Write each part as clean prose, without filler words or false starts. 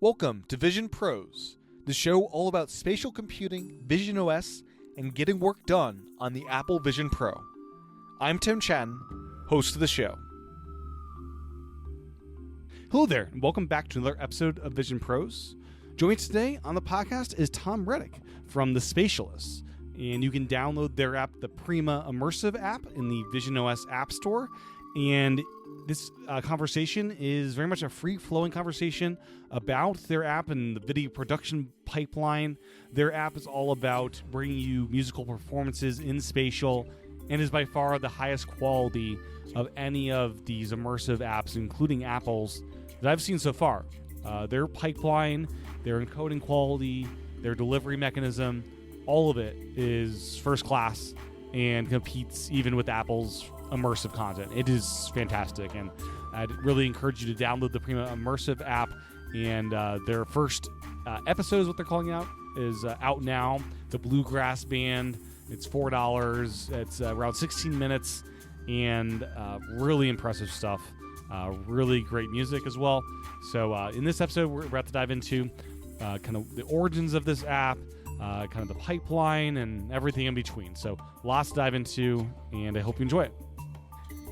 Welcome to Vision Pros, the show all about spatial computing, Vision OS, and getting work done on the Apple Vision Pro. I'm Tim Chatton, host of the show. Hello there, and welcome back to another episode of Vision Pros. Joining me today on the podcast is Tom Rettig from the Spatialists, and you can download their app, the Prima Immersive app, in the Vision OS App Store. And this conversation is very much a free-flowing conversation about their app and the video production pipeline. Their app is all about bringing you musical performances in spatial and is by far the highest quality of any of these immersive apps, including Apple's, that I've seen so far. Their pipeline, their encoding quality, their delivery mechanism, all of it is first class and competes even with Apple's immersive content. It is fantastic, and I'd really encourage you to download the Prima Immersive app. And their first episode is what they're calling out, is out now. The Bluegrass Band. It's $4. It's around 16 minutes, and really impressive stuff. Really great music as well. So in this episode, we're about to dive into kind of the origins of this app, kind of the pipeline, and everything in between. So lots to dive into, and I hope you enjoy it.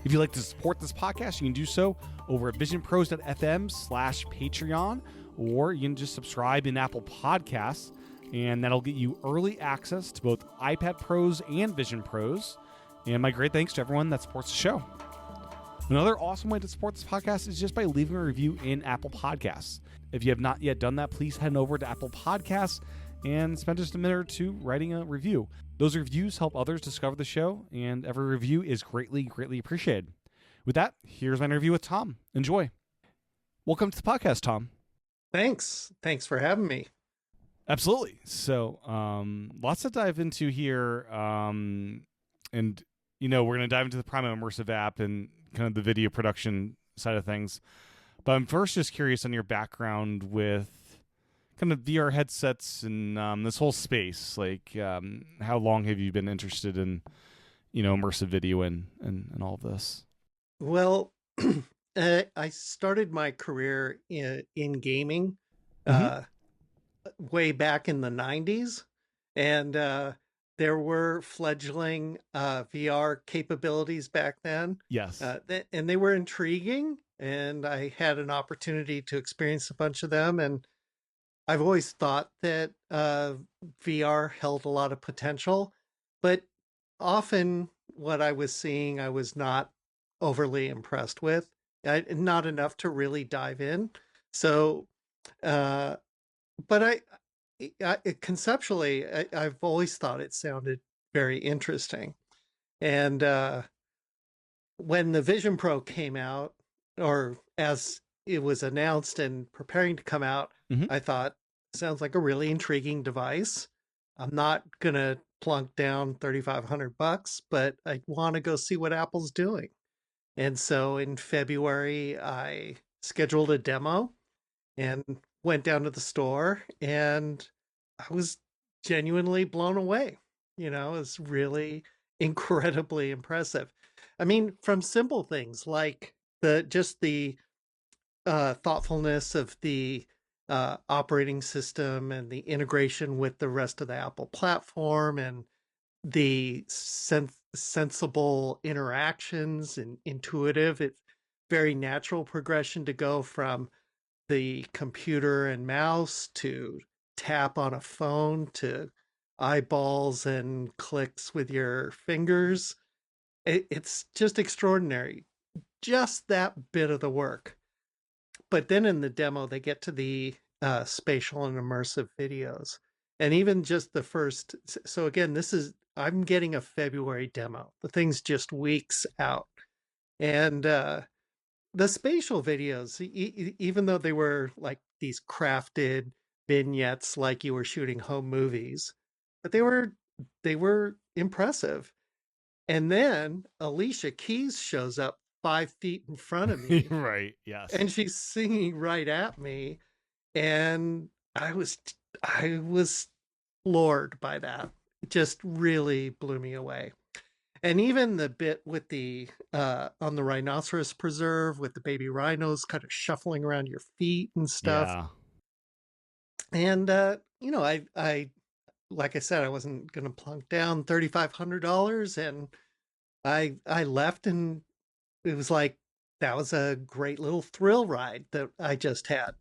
If you'd like to support this podcast, you can do so over at visionpros.fm/Patreon, or you can just subscribe in Apple Podcasts, and that'll get you early access to both iPad Pros and Vision Pros. And my great thanks to everyone that supports the show. Another awesome way to support this podcast is just by leaving a review in Apple Podcasts. If you have not yet done that, please head over to Apple Podcasts and spend just a minute or two writing a review. Those reviews help others discover the show, and every review is greatly, greatly appreciated. With that, here's my interview with Tom. Enjoy. Welcome to the podcast, Tom. Thanks for having me. Absolutely. So, lots to dive into here. And, we're going to dive into the Prima Immersive app and kind of the video production side of things. But I'm first just curious on your background with kind of VR headsets and this whole space. Like, how long have you been interested in, immersive video and all of this? Well, I started my career in gaming way back in the 90s. And there were fledgling VR capabilities back then. Yes. And they were intriguing. And I had an opportunity to experience a bunch of them. And I've always thought that VR held a lot of potential, but often what I was seeing, I was not overly impressed with, not enough to really dive in. So, but I conceptually, I've always thought it sounded very interesting. And when the Vision Pro came out, or as it was announced and preparing to come out, I thought, sounds like a really intriguing device. I'm not going to plunk down $3,500, but I want to go see what Apple's doing. And so in February, I scheduled a demo and went down to the store, and I was genuinely blown away. It was really incredibly impressive. I mean, from simple things like the thoughtfulness of the operating system and the integration with the rest of the Apple platform and the sensible interactions and intuitive. It's very natural progression to go from the computer and mouse to tap on a phone to eyeballs and clicks with your fingers. It's just extraordinary. Just that bit of the work. But then in the demo, they get to the spatial and immersive videos. And even just the first, so again, I'm getting a February demo. The thing's just weeks out. And the spatial videos, even though they were like these crafted vignettes like you were shooting home movies, but they were impressive. And then Alicia Keys shows up 5 feet in front of me. Right. Yes. And she's singing right at me. And I was floored by that. It just really blew me away. And even the bit with the on the rhinoceros preserve with the baby rhinos kind of shuffling around your feet and stuff. Yeah. And I like I said, I wasn't going to plunk down $3,500, and I left, and it was like that was a great little thrill ride that I just had.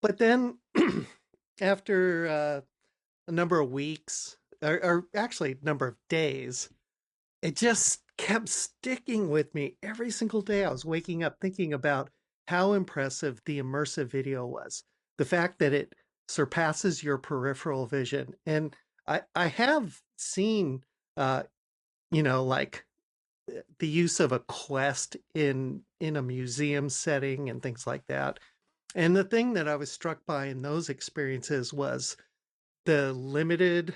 But then after a number of weeks, or actually a number of days, it just kept sticking with me every single day. I was waking up thinking about how impressive the immersive video was. The fact that it surpasses your peripheral vision. And I have seen, uh, like the use of a quest in a museum setting and things like that. And the thing that I was struck by in those experiences was the limited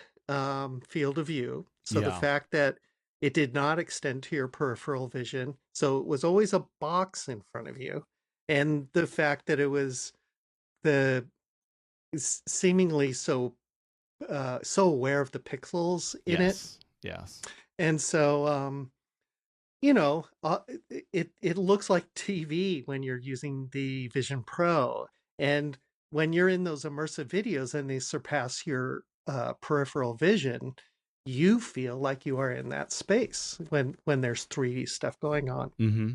field of view. So the Yeah. fact that it did not extend to your peripheral vision. So it was always a box in front of you. And the fact that it was the seemingly so aware of the pixels in it. Yes. Yes. And so it looks like TV when you're using the Vision Pro. And when you're in those immersive videos and they surpass your peripheral vision, you feel like you are in that space when there's 3D stuff going on. Mm-hmm.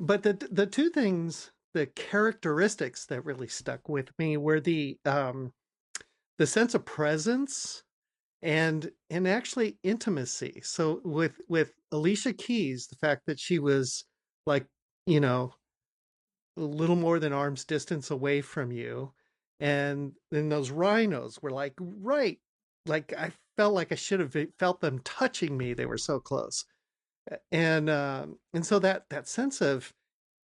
But the two things, the characteristics that really stuck with me were the sense of presence and actually intimacy. So with Alicia Keys, the fact that she was like, you know, a little more than arm's distance away from you, and then those rhinos were like right, like I felt like I should have felt them touching me. They were so close, and so that sense of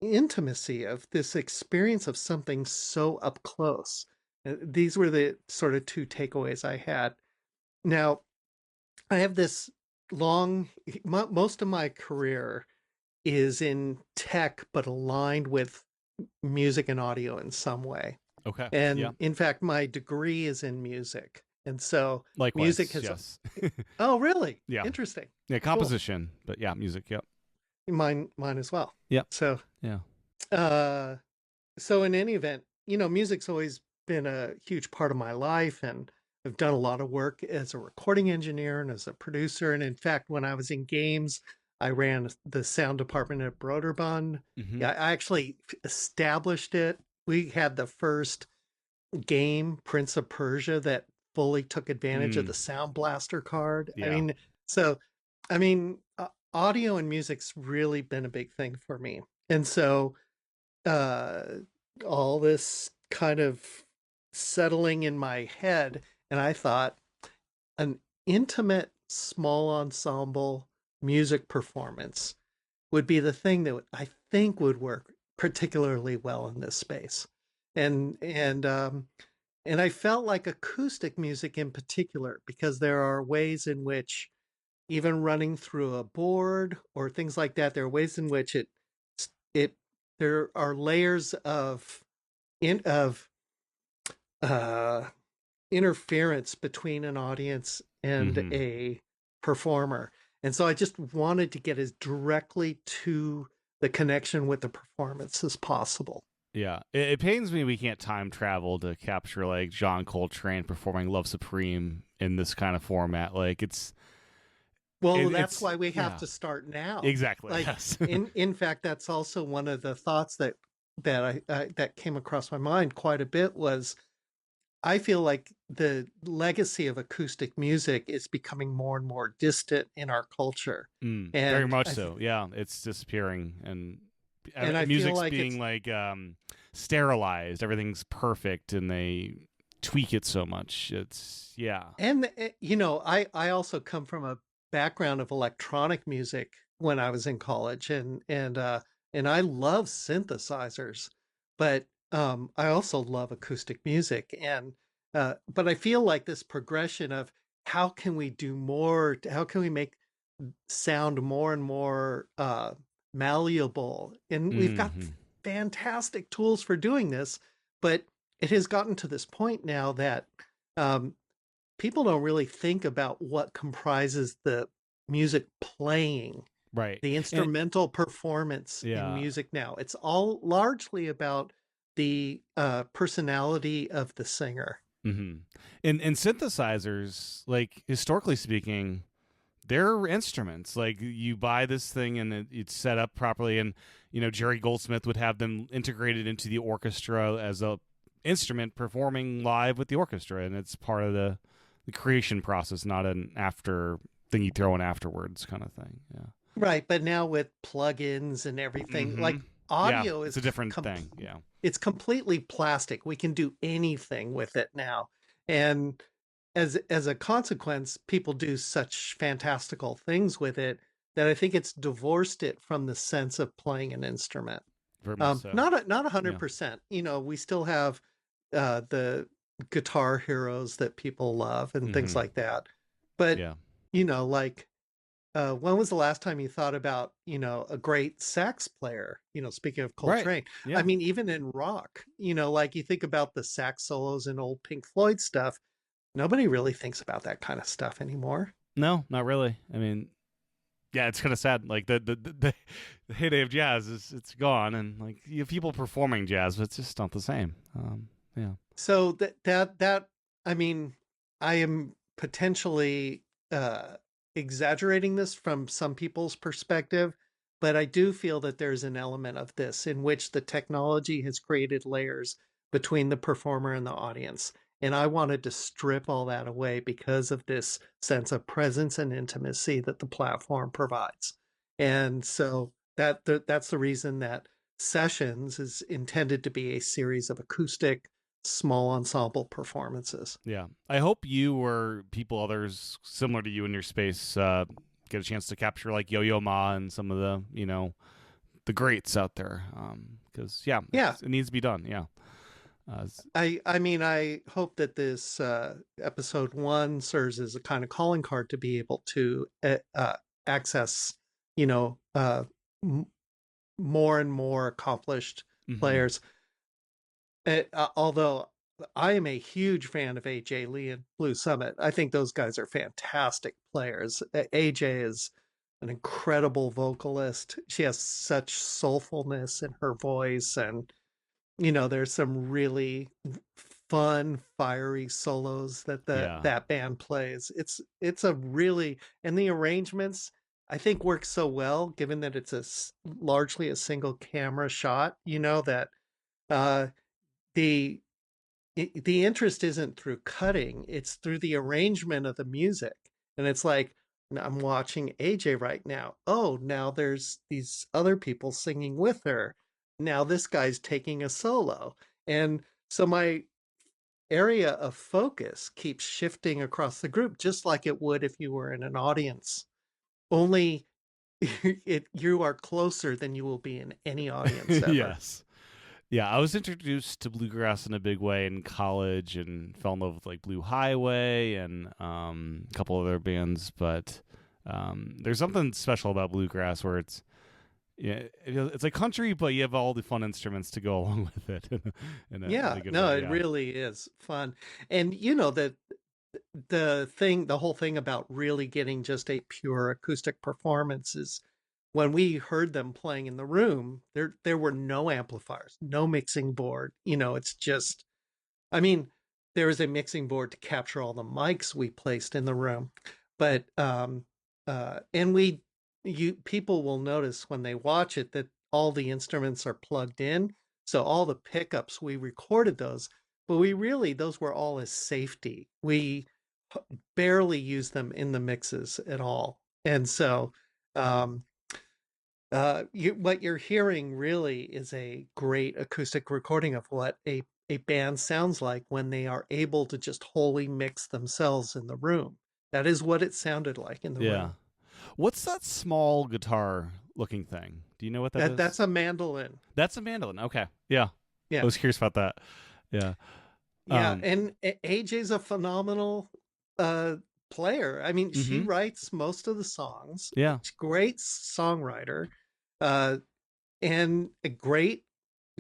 intimacy of this experience of something so up close. These were the sort of two takeaways I had. Now, I have this most of my career is in tech, but aligned with music and audio in some way. Okay. Yeah. And in fact, my degree is in music. And so music Likewise. has, Yes. oh, really? Yeah. Interesting. Yeah. Cool. Composition, but yeah, music. Yep. Mine as well. Yep. So, Yeah. uh, so in any event, music's always been a huge part of my life, and I've done a lot of work as a recording engineer and as a producer. And in fact, when I was in games, I ran the sound department at Broderbund. Mm-hmm. Yeah, I actually established it. We had the first game, Prince of Persia, that fully took advantage of the Sound Blaster card. Yeah. I mean, audio and music's really been a big thing for me. And so uh, all this kind of settling in my head, and I thought an intimate small ensemble music performance would be the thing that I think would work particularly well in this space. And and um and I felt like acoustic music in particular, because there are ways in which, even running through a board or things like that, there are ways in which it there are layers of uh, interference between an audience and Mm-hmm. a performer. And so I just wanted to get as directly to the connection with the performance as possible. Yeah, it pains me we can't time travel to capture like John Coltrane performing "Love Supreme" in this kind of format. Like Well, that's it's why we have yeah, to start now. exactly. Like Yes. in fact, that's also one of the thoughts that came across my mind quite a bit. Was I feel like the legacy of acoustic music is becoming more and more distant in our culture. Very And much so. Yeah, it's disappearing, and I feel music's like being it's like sterilized. Everything's perfect, and they tweak it so much. It's yeah. and I also come from a background of electronic music when I was in college, and I love synthesizers, but I also love acoustic music. And but I feel like this progression of how can we do more, how can we make sound more and more malleable, and we've got Hmm. fantastic tools for doing this, but it has gotten to this point now that um, people don't really think about what comprises the music playing, Right. the And instrumental performance in yeah. music now. It's all largely about the personality of the singer. Mm-hmm. And synthesizers, like historically speaking, they're instruments. Like you buy this thing and it's set up properly, and Jerry Goldsmith would have them integrated into the orchestra as a instrument performing live with the orchestra, and it's part of the creation process, not an after thing you throw in afterwards kind of thing. Yeah. Right, but now with plugins and everything, Mm-hmm. like Yeah, audio it's is a different thing. Yeah. it's completely plastic. We can do anything with it now. And as a consequence, people do such fantastical things with it that I think it's divorced it from the sense of playing an instrument. Very much so. Not Yeah. 100%. We still have the guitar heroes that people love and things Mm-hmm. like that. But Yeah. like when was the last time you thought about, a great sax player? Speaking of Right. Coltrane, I Yeah. mean, even in rock, like you think about the sax solos in old Pink Floyd stuff, nobody really thinks about that kind of stuff anymore. No, not really. I mean, yeah, it's kind of sad. Like the heyday of jazz it's gone, and like you have people performing jazz, but it's just not the same. Yeah. So I mean, I am potentially exaggerating this from some people's perspective, but I do feel that there's an element of this in which the technology has created layers between the performer and the audience. And I wanted to strip all that away because of this sense of presence and intimacy that the platform provides. And so that's the reason that Sessions is intended to be a series of acoustic small ensemble performances. Yeah. I hope you or people others similar to you in your space get a chance to capture like Yo-Yo Ma and some of the greats out there. Because Yeah, it needs to be done. Yeah. I mean, I hope that this episode one serves as a kind of calling card to be able to access, you know, m- more and more accomplished mm-hmm. players. Although I am a huge fan of AJ Lee and Blue Summit, I think those guys are fantastic players. AJ is an incredible vocalist. She has such soulfulness in her voice, and there's some really fun, fiery solos that Yeah. that band plays. It's a really, and the arrangements I think work so well, given that it's largely a single camera shot. That uh, the the interest isn't through cutting; it's through the arrangement of the music, and it's like. I'm watching AJ right now. Oh, now there's these other people singing with her. Now this guy's taking a solo. And so my area of focus keeps shifting across the group, just like it would if you were in an audience. Only you are closer than you will be in any audience ever. Yes. Yeah, I was introduced to bluegrass in a big way in college and fell in love with like Blue Highway and a couple other bands. But there's something special about bluegrass where it's like country, but you have all the fun instruments to go along with it. In a Yeah, really good no, way. it Yeah. really is fun. And that the whole thing about really getting just a pure acoustic performance is when we heard them playing in the room, there were no amplifiers, no mixing board. It's just, I mean, there was a mixing board to capture all the mics we placed in the room, but and people will notice when they watch it that all the instruments are plugged in, so all the pickups we recorded those, but those were all as safety. We barely used them in the mixes at all, and so um, what you're hearing really is a great acoustic recording of what a band sounds like when they are able to just wholly mix themselves in the room. That is what it sounded like in the Yeah. room. What's that small guitar looking thing? Do you know what that is? That's a mandolin. That's a mandolin. Okay. Yeah. I Yeah. was curious about that. Yeah. Yeah, and AJ's a phenomenal uh player. I mean, she Mm-hmm. writes most of the songs. Yeah. She's a great songwriter. Uh and a great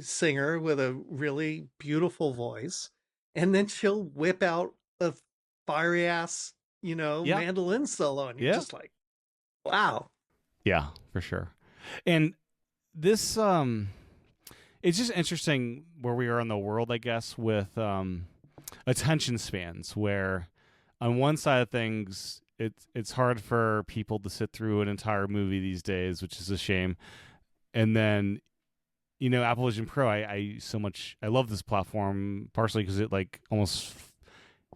singer with a really beautiful voice, and then she'll whip out a fiery ass, Yeah. mandolin solo, and you're Yeah. just like, wow. Yeah, for sure. And this it's just interesting where we are in the world, I guess, with attention spans, where on one side of things, it's hard for people to sit through an entire movie these days, which is a shame. And then, Apple Vision Pro, I love this platform partially because it like almost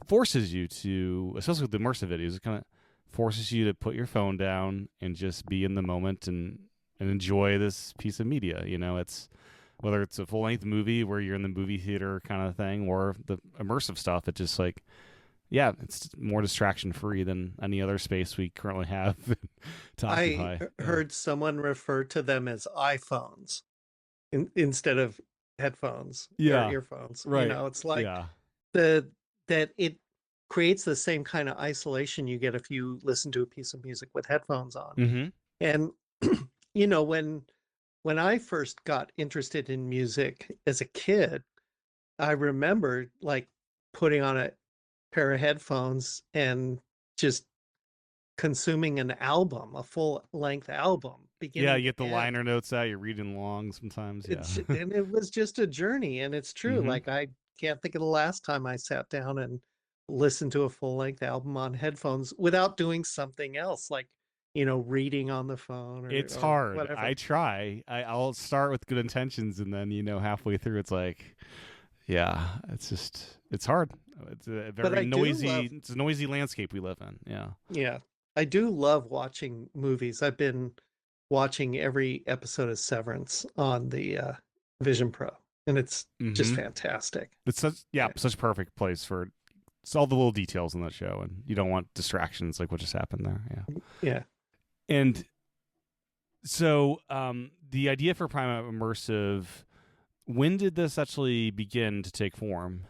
forces you to, especially with the immersive videos, it kind of forces you to put your phone down and just be in the moment and enjoy this piece of media. It's whether it's a full length movie where you're in the movie theater kind of thing, or the immersive stuff. It's just like, yeah, it's more distraction free than any other space we currently have to occupy. I heard someone refer to them as iPhones instead of headphones or Yeah, earphones. right. It's like Yeah. that it creates the same kind of isolation you get if you listen to a piece of music with headphones on. Mm-hmm. And when I first got interested in music as a kid, I remember like putting on a pair of headphones and just consuming an album, a full length album, Yeah, beginning you get to the end. liner notes out. You're reading along sometimes. Yeah. And it was just a journey, and it's true. Mm-hmm. Like I can't think of the last time I sat down and listened to a full length album on headphones without doing something else, like reading on the phone It's or hard. whatever. I try. I'll start with good intentions, and then halfway through, it's like, yeah, it's hard. It's a But very I do noisy. love, It's a noisy landscape we live in. Yeah. yeah, I do love watching movies. I've been watching every episode of Severance on the Vision Pro, and it's just Mm-hmm. fantastic. It's such a perfect place for it's all the little details in that show, and you don't want distractions like what just happened there. Yeah. Yeah. And so, the idea for Prima Immersive, when did this actually begin to take form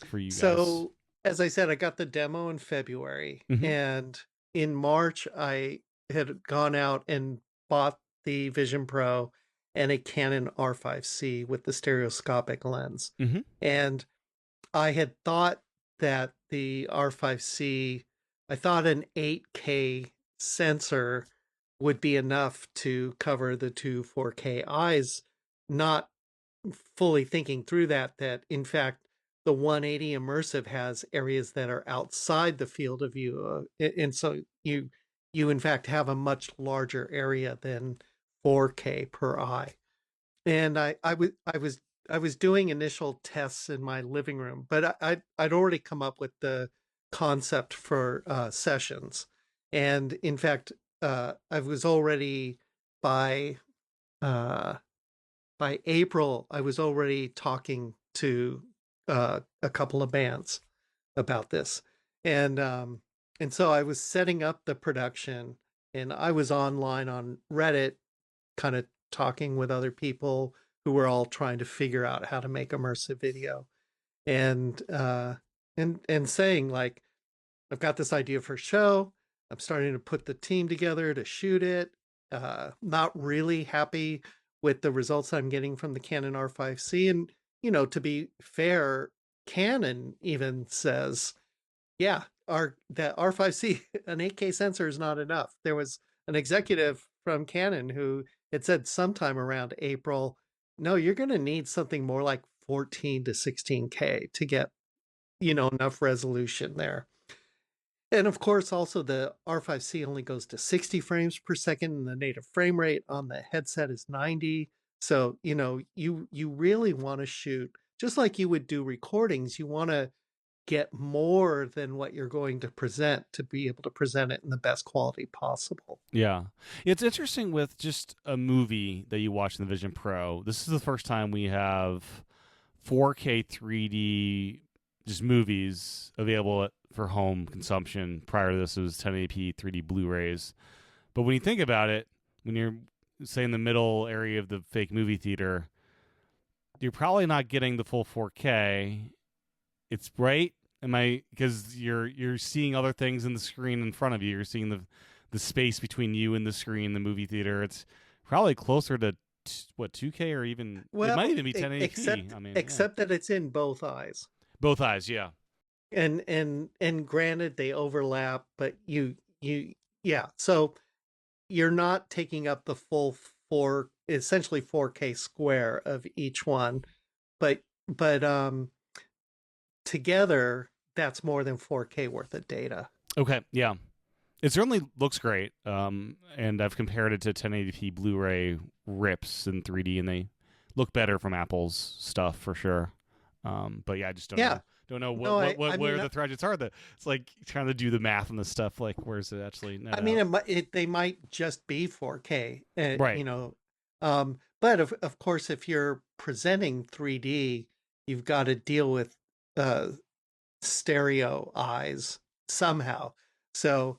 for you guys? So, as I said, I got the demo in February, Mhm. and in March, I had gone out and bought the Vision Pro and a Canon R5C with the stereoscopic lens. Mhm. And I had thought that the R5C, I thought an 8K sensor would be enough to cover the two 4K eyes, not fully thinking through that in fact the 180 immersive has areas that are outside the field of view, and so you in fact have a much larger area than 4K per eye. And I was doing initial tests in my living room, but I'd already come up with the concept for sessions, and in fact I was already by uh, by April, I was already talking to a couple of bands about this, and so I was setting up the production, and I was online on Reddit, kind of talking with other people who were all trying to figure out how to make immersive video, and saying like, I've got this idea for a show. I'm starting to put the team together to shoot it. Not really happy with the results I'm getting from the Canon R5C. And, to be fair, Canon even says, yeah, that R5C, an 8K sensor is not enough. There was an executive from Canon who had said sometime around April, no, you're going to need something more like 14 to 16K to get, enough resolution there. And of course, also the R5C only goes to 60 frames per second, and the native frame rate on the headset is 90. So, you really want to shoot, just like you would do recordings, you want to get more than what you're going to present to be able to present it in the best quality possible. Yeah. It's interesting with just a movie that you watch in the Vision Pro. This is the first time we have 4K 3D just movies available for home consumption. Prior to this, it was 1080p 3D Blu-rays. But when you think about it, when you're, say, in the middle area of the fake movie theater, you're probably not getting the full 4K. It's right. Am I? Because you're seeing other things in the screen in front of you. You're seeing the space between you and the screen, the movie theater. It's probably closer to what 2K or even it might even be 1080p. I mean, except that it's in both eyes. both eyes. Yeah. And granted they overlap, but you yeah, so you're not taking up the full essentially 4K square of each one, but together that's more than 4K worth of data. Okay, yeah. It certainly looks great. And I've compared it to 1080p Blu-ray rips in 3D, and they look better from Apple's stuff for sure. But yeah, I just don't Yeah. know. Don't know No, I where mean, the threads are. It's like trying to do the math on this stuff. Like, where's it actually net I mean, out? they might just be 4K, Right. but of course, if you're presenting 3D, you've got to deal with uh, stereo eyes somehow. So,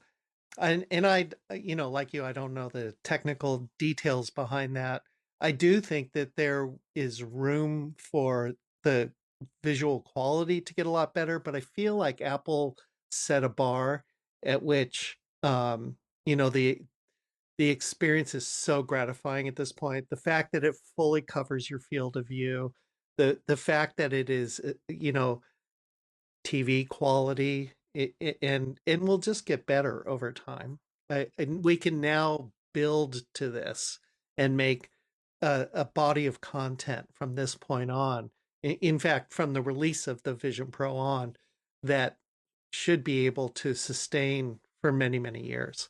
and like you, I don't know the technical details behind that. I do think that there is room for the visual quality to get a lot better, but I feel like Apple set a bar at which the experience is so gratifying at this point. The fact that it fully covers your field of view, the fact that it is TV quality, and will just get better over time. And we can now build to this and make a body of content from this point on. In fact, from the release of the Vision Pro on, that should be able to sustain for many, many years.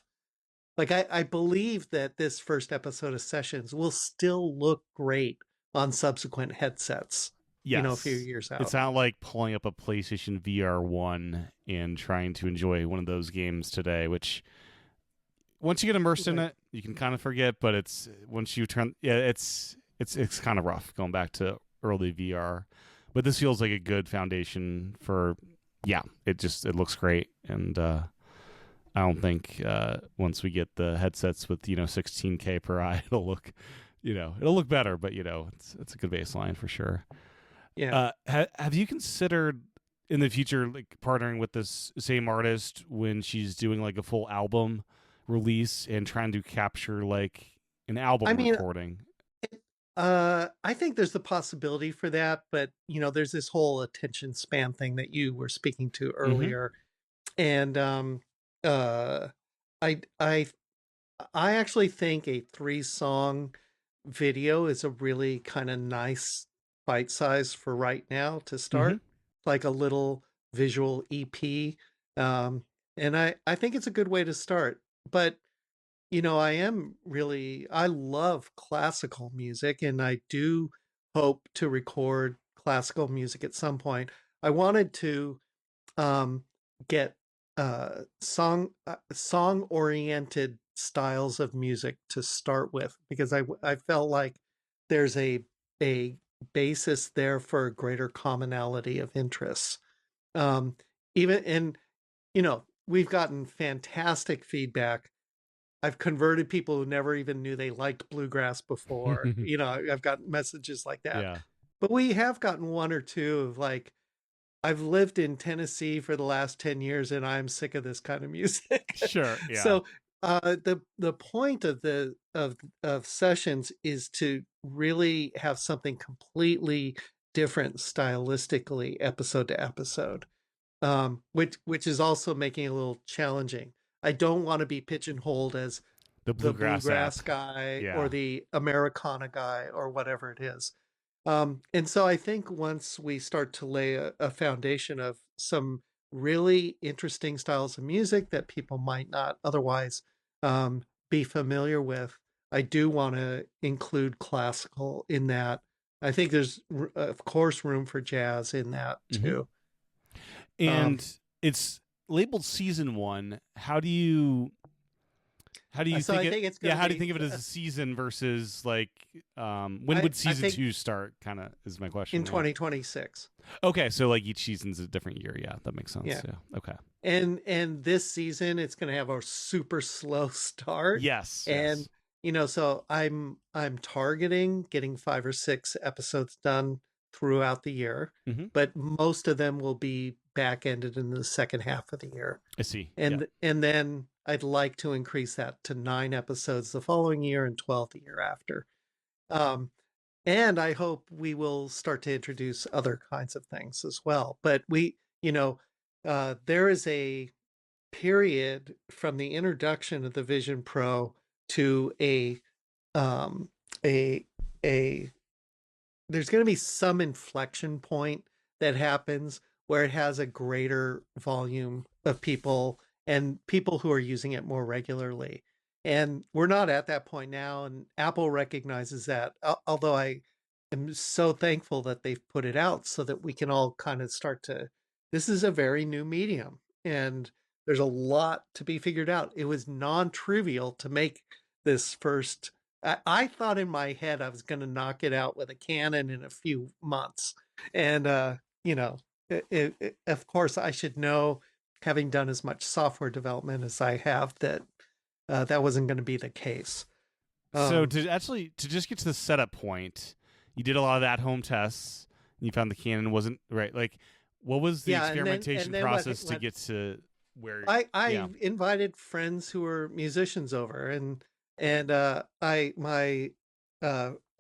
Like I believe that this first episode of Sessions will still look great on subsequent headsets, a few Yes. years It's out. not like pulling up a PlayStation VR1 and trying to enjoy one of those games today, which once you get immersed in Right. it, you can kind of forget, but it's once you turn it's kind of rough going back to early VR. But this feels like a good foundation for it looks great, and I don't think once we get the headsets with 16K per eye, it'll look better, but it's a good baseline for sure. Yeah. Have you considered in the future like partnering with this same artist when she's doing like a full album release and trying to capture like an I album mean, recording? I think there's the possibility for that, but there's this whole attention span thing that you were speaking to Mm-hmm. earlier, and uh, I I I actually think a 3-song video is a really kind of nice bite size for right now to Mm-hmm. start, like a little visual EP, um, and I think it's a good way to start, but I love classical music, and I do hope to record classical music at some point. I wanted to um, get song oriented styles of music to start with, because I felt like there's a basis there for a greater commonality of interests. Um, even and we've gotten fantastic feedback. I've converted people who never even knew they liked bluegrass before. I've got messages like that. Yeah. But we have gotten one or two of like, I've lived in Tennessee for the last 10 years and I'm sick of this kind of music. Sure. Yeah. So the point of of sessions is to really have something completely different stylistically episode to episode, which is also making it a little challenging. I don't want to be pigeonholed as The the bluegrass app. bluegrass guy or Yeah. the Americana guy or whatever it is. And so I think once we start to lay a foundation of some really interesting styles of music that people might not otherwise be familiar with, I do want to include classical in that. I think there's, of course, room for jazz in that Mm-hmm. too. Um, And it's labeled season one. How do you so think I it? think it's going Yeah, to how do you be, think of it as a season versus like when would I season think two start? Kind of is my in question. Yeah. 2026. Okay, so like each season's a different year. Yeah, that makes sense. Yeah. Yeah. Okay. And this season it's going to have a super slow start, Yes. and Yes. so I'm targeting getting 5 or 6 episodes done throughout the year, Mm-hmm. but most of them will be back ended in the second half of the year, I see. Yeah. and then I'd like to increase that to 9 episodes the following year and 12 the year after. um, and I hope we will start to introduce other kinds of things as well. But there is a period from the introduction of the Vision Pro to a a a there's going to be some inflection point that happens where it has a greater volume of people and people who are using it more regularly. And we're not at that point now. And Apple recognizes that, although I am so thankful that they've put it out so that we can all kind of start to. This is a very new medium, and there's a lot to be figured out. It was non trivial to make this first. I thought in my head I was going to knock it out with a Canon in a few months. And, you know, of course, I should know, having done as much software development as I have, that that wasn't going to be the case. So to just get to the setup point, you did a lot of at-home tests, and you found the Canon wasn't right. Like, what was the experimentation process to get to where? I invited friends who were musicians over, and a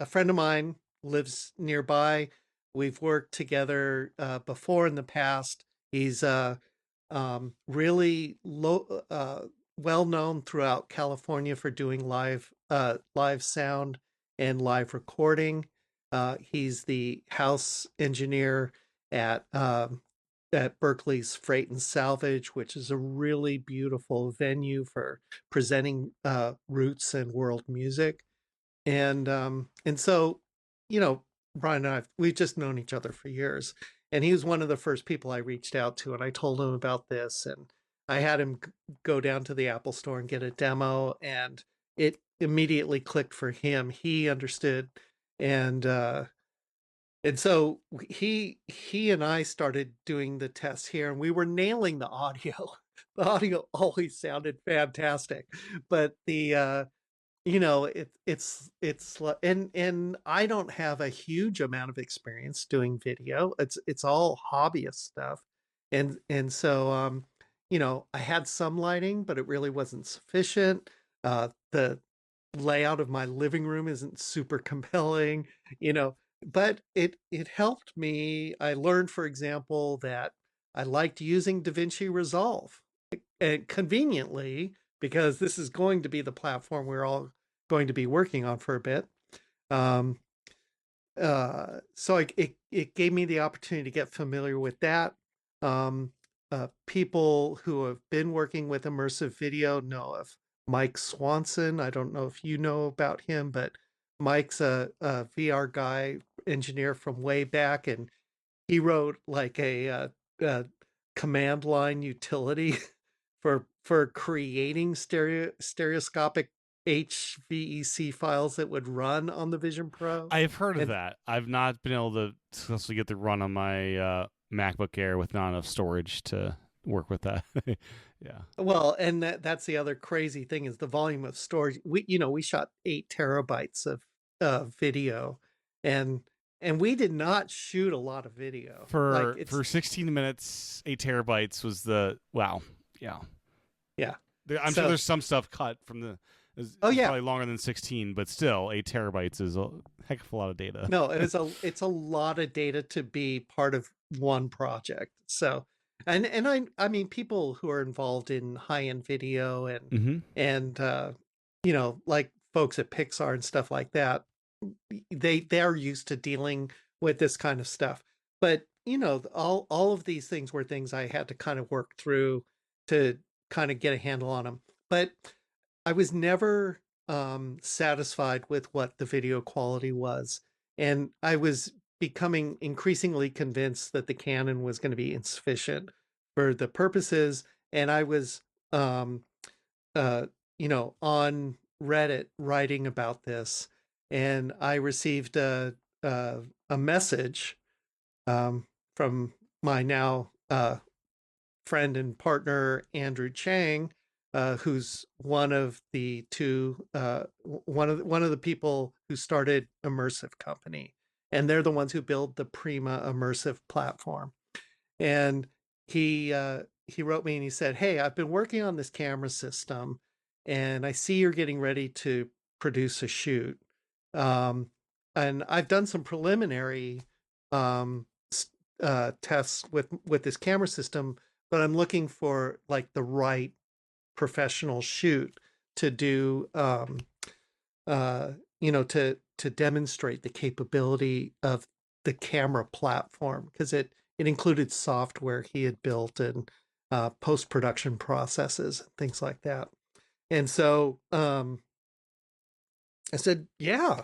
friend of mine lives nearby. We've worked together before in the past. He's really well known throughout California for doing live sound and live recording. He's the house engineer at Berkeley's Freight and Salvage, which is a really beautiful venue for presenting roots and world music. And so, you know, Brian and we've just known each other for years, and he was one of the first people I reached out to, and I told him about this, and I had him go down to the Apple Store and get a demo, and it immediately clicked for him. He understood, and so he and I started doing the tests here, and we were nailing the audio. The audio always sounded fantastic, but the you know, it's and I don't have a huge amount of experience doing video. It's all hobbyist stuff, and so you know, I had some lighting, but it really wasn't sufficient. The layout of my living room isn't super compelling, you know, but it helped me. I learned, for example, that I liked using DaVinci Resolve, and conveniently, because this is going to be the platform we're all going to be working on for a bit. Um, so it gave me the opportunity to get familiar with that. Um, People who have been working with immersive video know of Mike Swanson. I don't know if you know about him, but Mike's a VR guy, engineer from way back, and he wrote like a command line utility for creating stereoscopic HVEC files that would run on the Vision Pro. I've heard of And that. I've not been able to successfully get the run on my MacBook Air with not enough storage to work with that. Yeah. well, and that's the other crazy thing is the volume of storage. We shot 8 terabytes of video, and we did not shoot a lot of video. Like it's For 16 minutes, 8 terabytes was the wow. Yeah. yeah. I'm sure So there's some stuff cut from the. It's yeah. probably longer than 16, but still, 8 terabytes is a heck of a lot of data. No, it's a lot of data to be part of one project. So, and I mean people who are involved in high end video Mm-hmm. and you know, like folks at Pixar and stuff like that, they're used to dealing with this kind of stuff. But you know, all of these things were things I had to kind of work through to kind of get a handle on them. But I was never satisfied with what the video quality was. And I was becoming increasingly convinced that the Canon was going to be insufficient for the purposes. And I was, uh, you know, on Reddit writing about this. And I received a message from my now friend and partner Andrew Chang, who's one of the one of the people who started Immersive Company, and they're the ones who build the Prima immersive platform. And he wrote me and he said, "Hey, I've been working on this camera system, and I see you're getting ready to produce a shoot. Um, and I've done some preliminary um, tests with this camera system, but I'm looking for like the right professional shoot to do, you know, to demonstrate the capability of the camera platform, because it included software he had built and post-production processes and things like that. And so I said, yeah,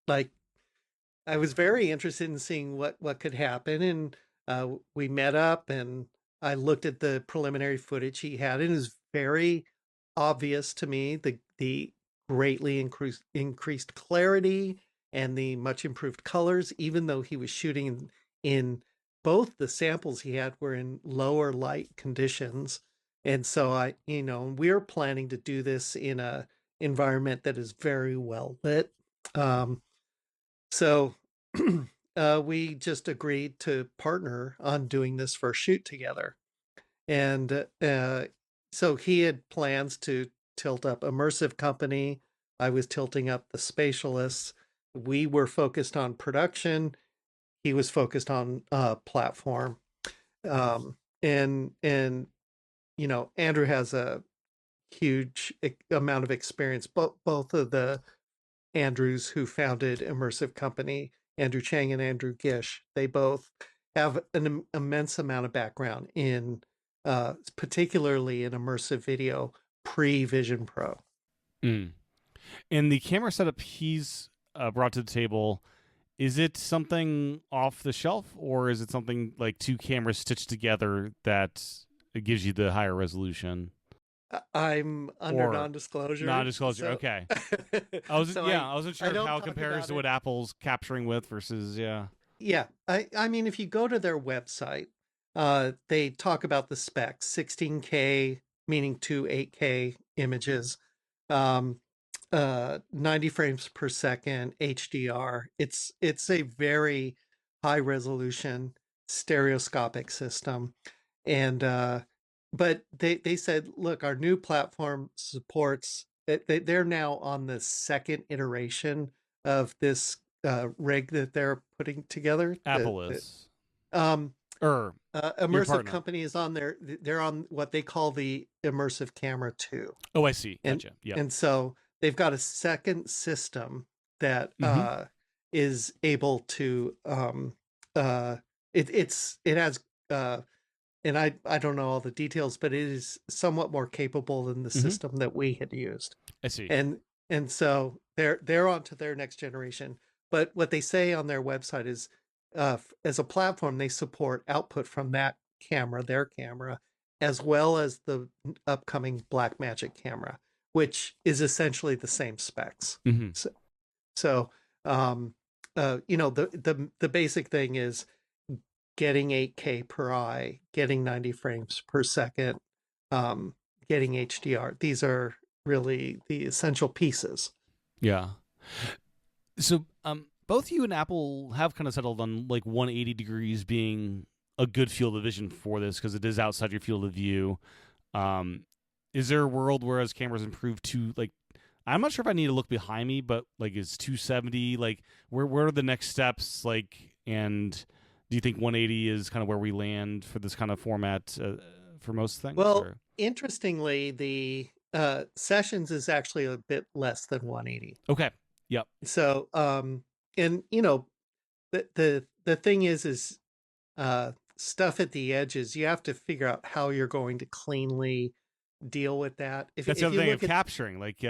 like I was very interested in seeing what could happen, and we met up, and I looked at the preliminary footage he had, and it was very obvious to me the greatly increased clarity and the much improved colors, even though he was shooting in both the samples he had were in lower light conditions. And so we're planning to do this in a environment that is very well lit. So we just agreed to partner on doing this first shoot together. And so he had plans to tilt up Immersive Company. I was tilting up the Spatialists. We were focused on production. He was focused on platform. And Andrew has a huge amount of experience. Both of the Andrews who founded Immersive Company, Andrew Chang and Andrew Gish, they both have an immense amount of background in particularly in immersive video pre-Vision Pro. Mm. And the camera setup he's brought to the table, is it something off the shelf, or is it something like two cameras stitched together that it gives you the higher resolution? I'm under Or non-disclosure. Non-disclosure. So, Okay. I wasn't sure how it compares to what it. Apple's capturing with versus Yeah, I mean, if you go to their website, they talk about the specs: 16K, meaning two 8K images, 90 frames per second, HDR. It's a very high resolution stereoscopic system, and but they said, look, our new platform supports. They're now on the second iteration of this rig that they're putting together. Apple is. Um, Or your Immersive partner. Company is on there. They're on what they call the Immersive Camera 2. Oh, I see. And Gotcha. Yep. and so they've got a second system that Mm-hmm. is able to it has and I don't know all the details, but it is somewhat more capable than the Mm-hmm. system that we had used. I see. And so they're on to their next generation. But what they say on their website is, as a platform, they support output from that camera, their camera, as well as the upcoming Blackmagic camera, which is essentially the same specs. Mm-hmm. So the basic thing is getting 8K per eye, getting 90 frames per second, getting HDR. These are really the essential pieces. Yeah. So, both you and Apple have kind of settled on like 180 degrees being a good field of vision for this because it is outside your field of view. Is there a world where as cameras improve to like, I'm not sure if I need to look behind me, but like is 270 like where are the next steps like, and do you think 180 is kind of where we land for this kind of format for most things? Well, or? interestingly, the sessions is actually a bit less than 180. Okay. Yep. So, and the thing is stuff at the edges. You have to figure out how you're going to cleanly deal with that. That's the other thing of capturing. Like,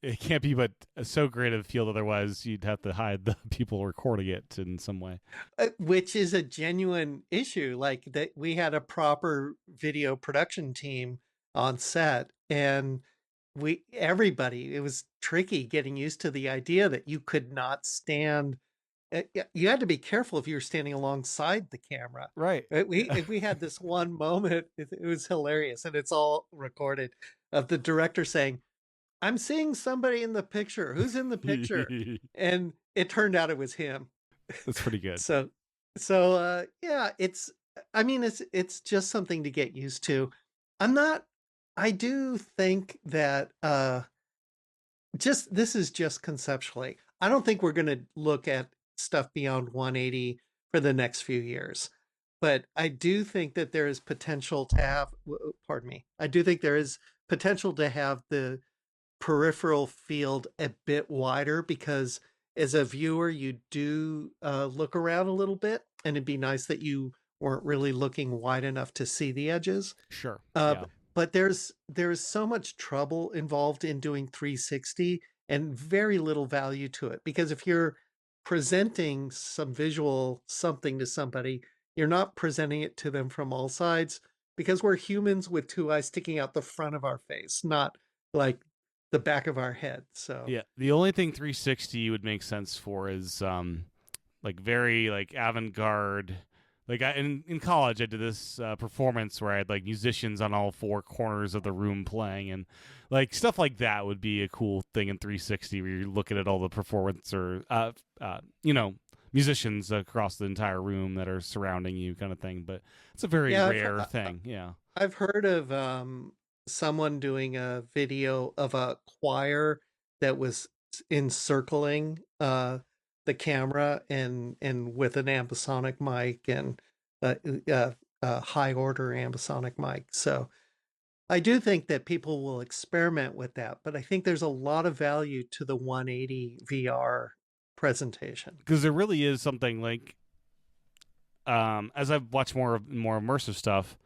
it can't be but so great of a field. Otherwise, you'd have to hide the people recording it in some way. Which is a genuine issue. Like that, we had a proper video production team on set, and everybody. It was tricky getting used to the idea that you could not stand. You had to be careful if you were standing alongside the camera. Right. We had this one moment. It was hilarious, and it's all recorded of the director saying, "I'm seeing somebody in the picture. Who's in the picture?" And it turned out it was him. That's pretty good. So yeah, it's just something to get used to. I do think that this is just conceptually. I don't think we're going to look at stuff beyond 180 for the next few years. But I do think that there is potential to have, pardon me, I do think there is potential to have the peripheral field a bit wider, because as a viewer, you do look around a little bit, and it'd be nice that you weren't really looking wide enough to see the edges. Sure. Uh, Yeah. but there's so much trouble involved in doing 360 and very little value to it, because if you're presenting some visual something to somebody, you're not presenting it to them from all sides, because we're humans with two eyes sticking out the front of our face, not like the back of our head. So Yeah. The only thing 360 would make sense for is like very like avant-garde. Like in college, I did this performance where I had like musicians on all four corners of the room playing, and like stuff like that would be a cool thing in 360, where you're looking at all the performance or musicians across the entire room that are surrounding you, kind of thing. But it's a very yeah, rare thing. Yeah. I've heard of someone doing a video of a choir that was encircling the camera, and with an ambisonic mic, and a, high order ambisonic mic. So I do think that people will experiment with that, but I think there's a lot of value to the 180 VR presentation. Because there really is something like, as I've watched more immersive stuff,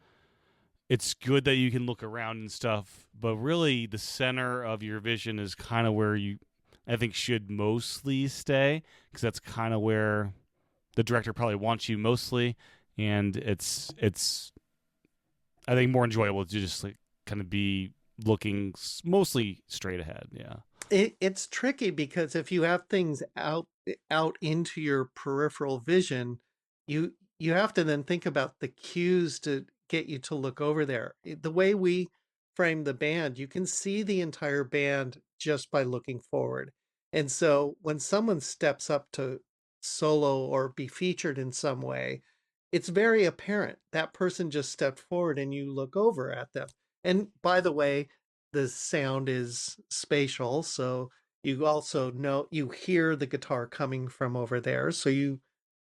it's good that you can look around and stuff, but really the center of your vision is kind of where you, I think, should mostly stay, because that's kind of where the director probably wants you mostly, and it's I think more enjoyable to just like kind of be looking mostly straight ahead. Yeah. It's tricky, because if you have things out into your peripheral vision, you have to then think about the cues to get you to look over there. The way we frame the band, you can see the entire band just by looking forward. And so when someone steps up to solo or be featured in some way, it's very apparent that person just stepped forward and you look over at them. And by the way, the sound is spatial, so you also know, you hear the guitar coming from over there, so you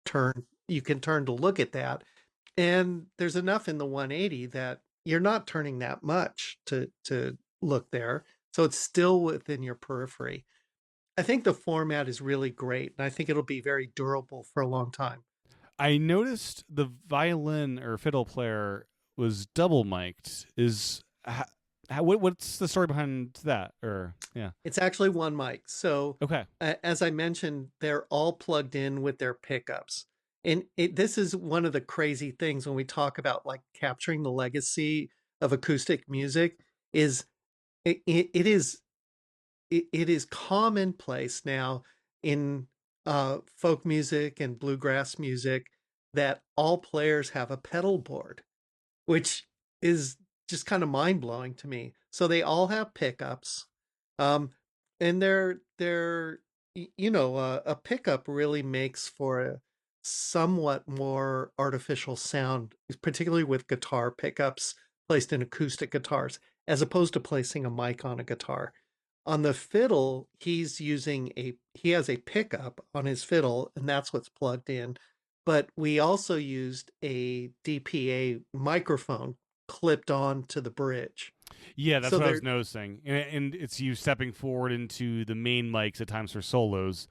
can turn to look at that. And there's enough in the 180 that you're not turning that much to look there, so it's still within your periphery. I think the format is really great, and I think it'll be very durable for a long time. I noticed the violin or fiddle player was double mic'd. What's the story behind that? Or yeah. It's actually one mic. So, Okay. as I mentioned, they're all plugged in with their pickups. And this is one of the crazy things when we talk about like capturing the legacy of acoustic music. Is it, it, it is it is commonplace now in folk music and bluegrass music that all players have a pedal board, which is just kind of mind blowing to me. So they all have pickups, um, and a pickup really makes for a somewhat more artificial sound, particularly with guitar pickups placed in acoustic guitars, as opposed to placing a mic on a guitar. On the fiddle, he has a pickup on his fiddle, and that's what's plugged in. But we also used a DPA microphone clipped on to the bridge. Yeah, that's So what I there was noticing, and it's you stepping forward into the main mics at times for solos.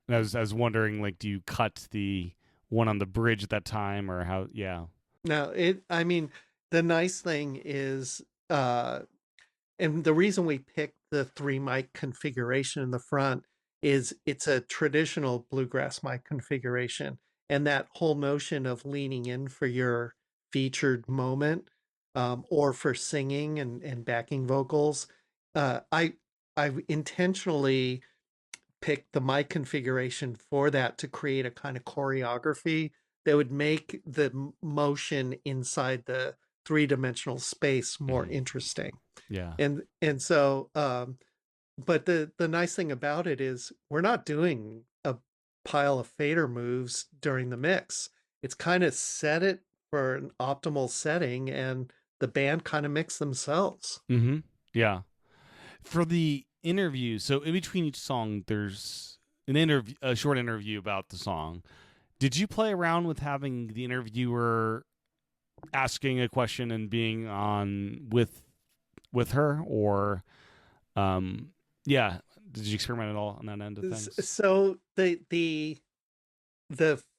And I was wondering, like, do you cut the one on the bridge at that time, or how? Yeah. now it I mean, the nice thing is, and the reason we picked the three mic configuration in the front is it's a traditional bluegrass mic configuration. And that whole notion of leaning in for your featured moment, or for singing and backing vocals, uh, I I intentionally picked the mic configuration for that to create a kind of choreography that would make the motion inside the three-dimensional space more Mhm. interesting. Yeah. And so but the nice thing about it is we're not doing a pile of fader moves during the mix. It's kind of set it for an optimal setting, and the band kind of mix themselves. Mm-hmm. Yeah. For the interview, so in between each song, there's a short interview about the song. Did you play around with having the interviewer asking a question and being on with her, or Yeah. Did you experiment at all on that end of things? So the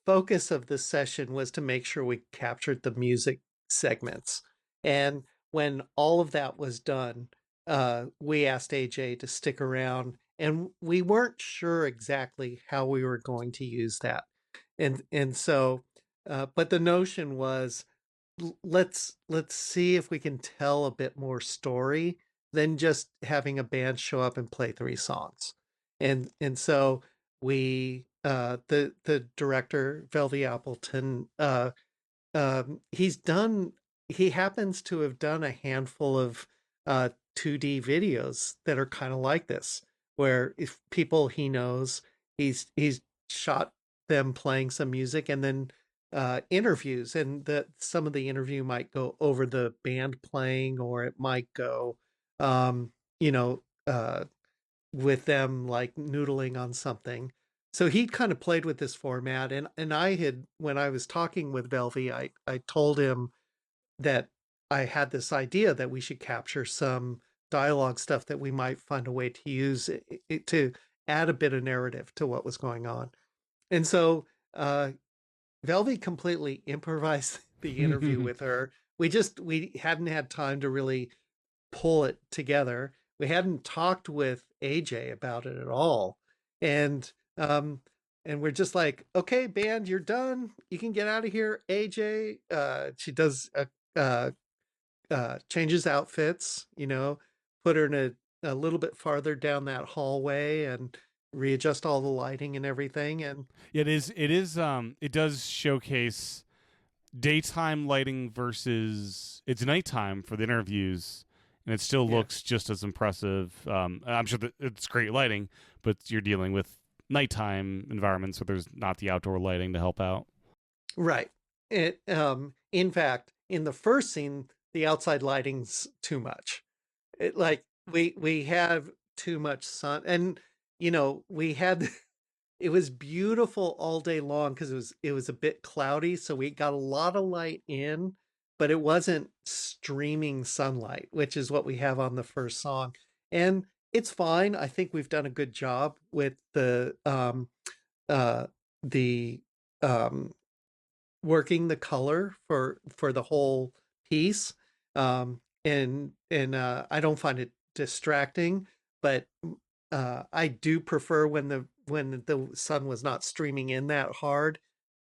focus of this session was to make sure we captured the music segments. And when all of that was done, we asked AJ to stick around, and we weren't sure exactly how we were going to use that. And so, but the notion was, let's see if we can tell a bit more story than just having a band show up and play 3 songs. And so we the director Velvy Appleton, he happens to have done a handful of 2D videos that are kind of like this, where if people he knows, he's shot them playing some music and then interviews, and that some of the interview might go over the band playing, or it might go, um, you know, with them like noodling on something. So he kind of played with this format, and I had, when I was talking with Velvy, I told him that I had this idea that we should capture some dialogue stuff that we might find a way to use it to add a bit of narrative to what was going on. And so Velvy completely improvised the interview with her. We hadn't had time to really pull it together. We hadn't talked with AJ about it at all. And and we're just like, okay, band, you're done. You can get out of here. AJ, she does changes outfits, put her in a little bit farther down that hallway and readjust all the lighting and everything. And Yeah, it does showcase daytime lighting versus it's nighttime for the interviews, and it still looks just as impressive. I'm sure that it's great lighting, but you're dealing with nighttime environments where there's not the outdoor lighting to help out. Right. In fact, in the first scene, the outside lighting's too much. Like we have too much sun, and we had it was beautiful all day long because it was a bit cloudy, so we got a lot of light in, but it wasn't streaming sunlight, which is what we have on the first song. And it's fine. I think we've done a good job with uh the um working the color for the whole piece. And I don't find it distracting, but I do prefer when the sun was not streaming in that hard.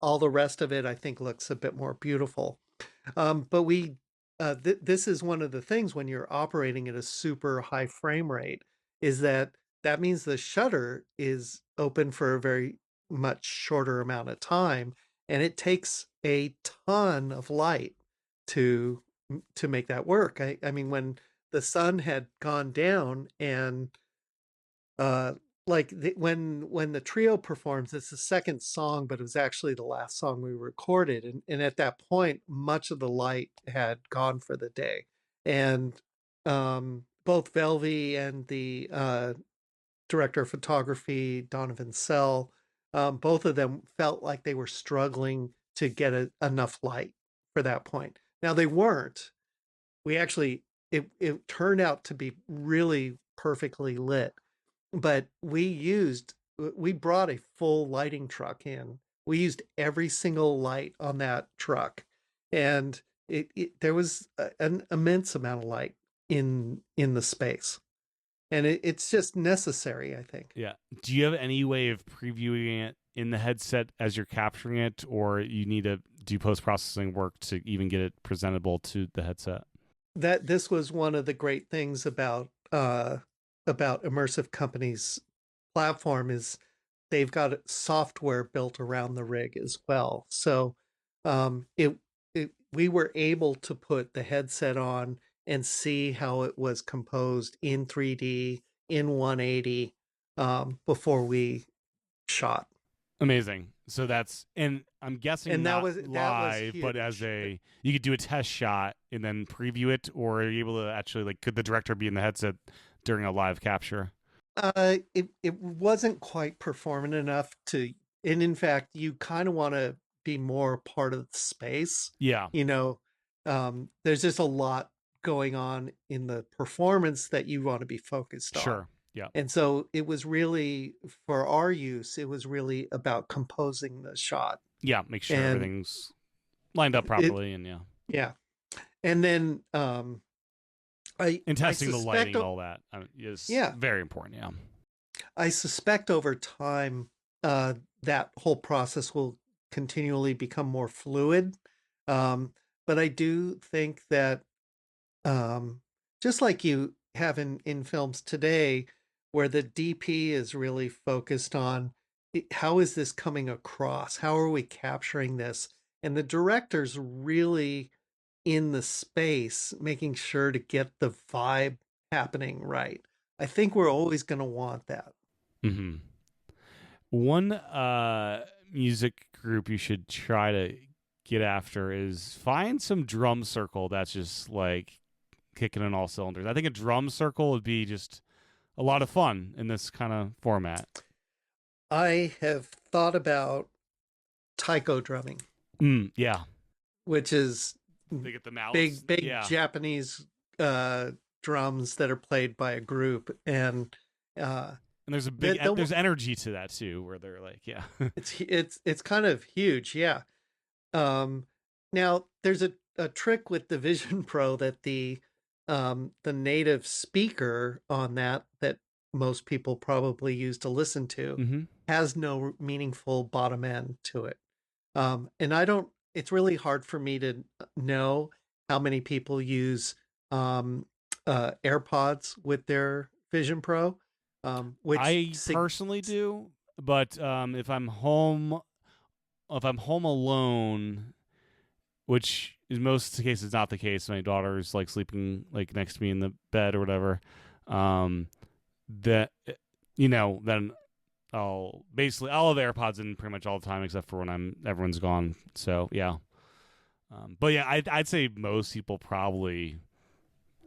All the rest of it I think looks a bit more beautiful. But this is one of the things when you're operating at a super high frame rate, is that means the shutter is open for a very much shorter amount of time, and it takes a ton of light to to make that work. I mean, when the sun had gone down, and uh when the trio performs, it's the second song, but it was actually the last song we recorded, and at that point much of the light had gone for the day. And both Velvy and the director of photography, Donovan Sell, both of them felt like they were struggling to get enough light for that point. Now they weren't. We actually, it turned out to be really perfectly lit, but we brought a full lighting truck in. We used every single light on that truck, and there was an immense amount of light in the space, and it's just necessary, I think. Yeah. Do you have any way of previewing it in the headset as you're capturing it, or you need to do post processing work to even get it presentable to the headset? That this was one of the great things about Immersive Company's platform, is they've got software built around the rig as well. So it we were able to put the headset on and see how it was composed in 3D in 180 before we shot. Amazing. So that's, and I'm guessing And not that was live, but as huge. you could do a test shot and then preview it, or are you able to actually, like, could the director be in the headset during a live capture? It wasn't quite performant enough to, and in fact, you kind of want to be more part of the space. Yeah, You know, there's just a lot going on in the performance that you want to be focused on. sure. Yeah. And so it was really, for our use, it was really about composing the shot. Yeah. Make sure And everything's lined up it, properly, and yeah, yeah. And then and I testing the lighting suspect, and all that is yeah, very important. Yeah. I suspect over time that whole process will continually become more fluid. Um, but I do think that um, just like you have in films today, where the DP is really focused on how is this coming across? How are we capturing this? And the director's really in the space, making sure to get the vibe happening right. I think we're always going to want that. Mm-hmm. One music group you should try to get after is find some drum circle that's just like kicking in all cylinders. I think a drum circle would be just a lot of fun in this kind of format. I have thought about taiko drumming, Yeah. which is They get the mallets. big Yeah. Japanese uh, drums that are played by a group, and uh, And there's a big the there's energy to that too, where they're like, yeah. it's kind of huge, yeah. Um, Now there's a trick with the Vision Pro that the native speaker on that most people probably use to listen to Mm-hmm. has no meaningful bottom end to it. And I don't, it's really hard for me to know how many people use um, AirPods with their Vision Pro, which I personally do, but if I'm home alone, which in most cases not the case, my daughter's like sleeping like next to me in the bed or whatever. Um, that then I'll have AirPods in pretty much all the time except for when everyone's gone. So yeah, but yeah, I'd say most people probably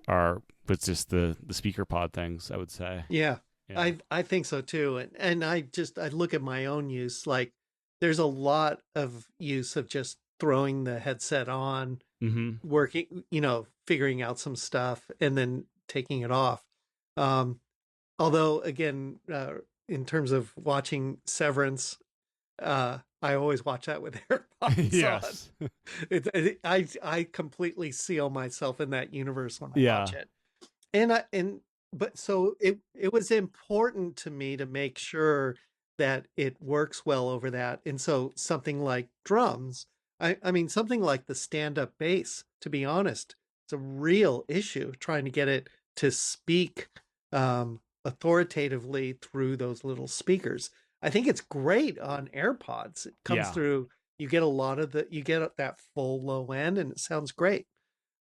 are with just the speaker pod things. I would say, yeah, yeah. I think so too. And I look at my own use, like there's a lot of use of just throwing the headset on, Mm-hmm. working, figuring out some stuff and then taking it off. Um, Although again, in terms of watching Severance, I always watch that with AirPods on. Yes. I completely seal myself in that universe when I Yeah. watch it. But so it was important to me to make sure that it works well over that. And so something like drums, I mean something like the stand-up bass, to be honest, it's a real issue trying to get it to speak authoritatively through those little speakers. I think it's great on AirPods. It comes Yeah. through, you get you get that full low end and it sounds great.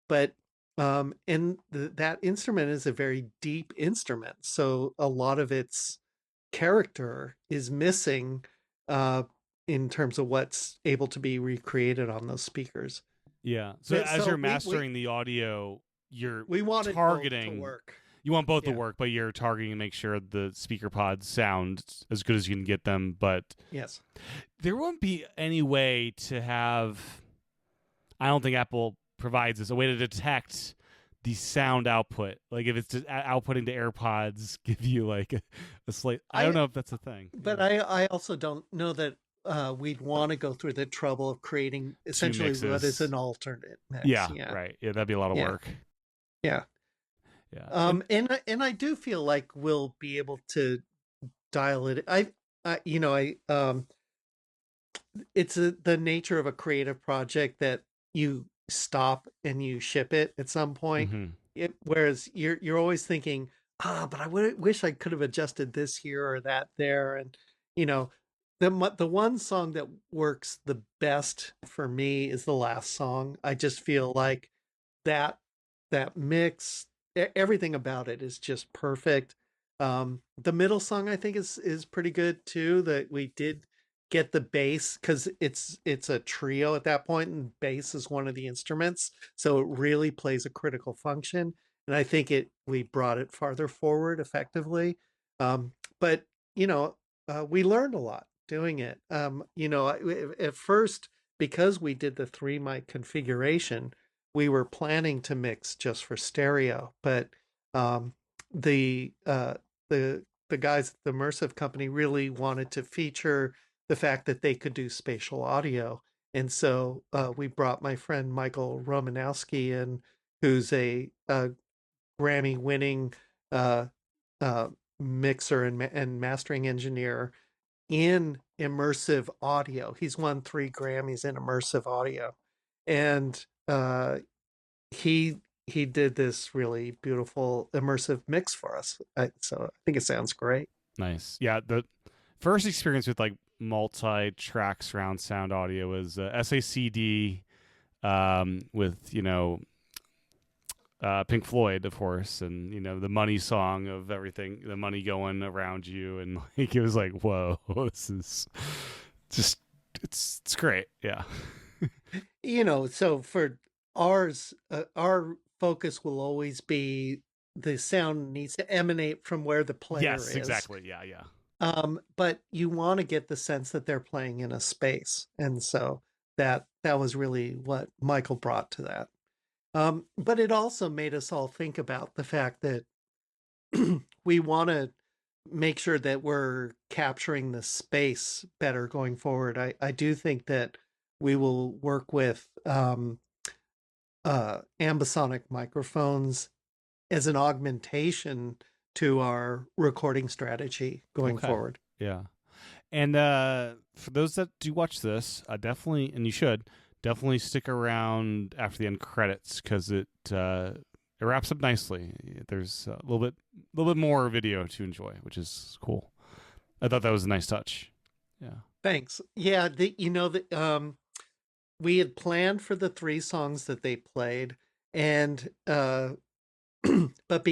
But that instrument is a very deep instrument, so a lot of its character is missing uh, in terms of what's able to be recreated on those speakers. Yeah. So But as so you're mastering the audio, you're we wanted both to targeting. work. You want both to Yeah. work, but you're targeting to make sure the speaker pods sound as good as you can get them. But Yes. there won't be any way to have. I don't think Apple provides us a way to detect the sound output. Like if it's just outputting to AirPods, give you like a slight. I don't know if that's a thing. But Yeah. I also don't know that we'd want to go through the trouble of creating Two essentially what is mixes. an alternate mix. Yeah. Yeah. Right. Yeah, that'd be a lot of Yeah. work. Yeah. Yeah. And I do feel like we'll be able to dial it. It's the nature of a creative project that you stop and you ship it at some point. Mm-hmm. Whereas you're always thinking, but I wish I could have adjusted this here or that there, and you know, the one song that works the best for me is the last song. I just feel like that that mix, everything about it is just perfect. The middle song I think is pretty good too. That we did get the bass because it's a trio at that point, and bass is one of the instruments, so it really plays a critical function. And I think we brought it farther forward effectively. But you know, we learned a lot doing it. At first, because we did the 3 mic configuration, we were planning to mix just for stereo, but um, the the guys at the Immersive company really wanted to feature the fact that they could do spatial audio. And so we brought my friend Michael Romanowski in, who's a Grammy winning uh, uh, mixer and mastering engineer in immersive audio. He's won 3 Grammys in immersive audio. And he he did this really beautiful immersive mix for us. So I think it sounds great. Nice. Yeah, the first experience with like multi-track surround sound audio was SACD with Pink Floyd, of course, and the Money song of everything, the money going around you, and like it was like, whoa, this is just it's great. Yeah. So for ours, our focus will always be the sound needs to emanate from where the player Yes, is. exactly. Yeah, yeah. But you want to get the sense that they're playing in a space, and so that was really what Michael brought to that. But it also made us all think about the fact that we want to make sure that we're capturing the space better going forward. I do think that we will work with ambisonic microphones as an augmentation to our recording strategy going Okay. forward. Yeah. And for those that do watch this, definitely, and you should definitely stick around after the end credits because it wraps up nicely. There's a little bit more video to enjoy, which is cool. I thought that was a nice touch. Yeah. Thanks. Yeah, we had planned for the 3 songs that they played, and but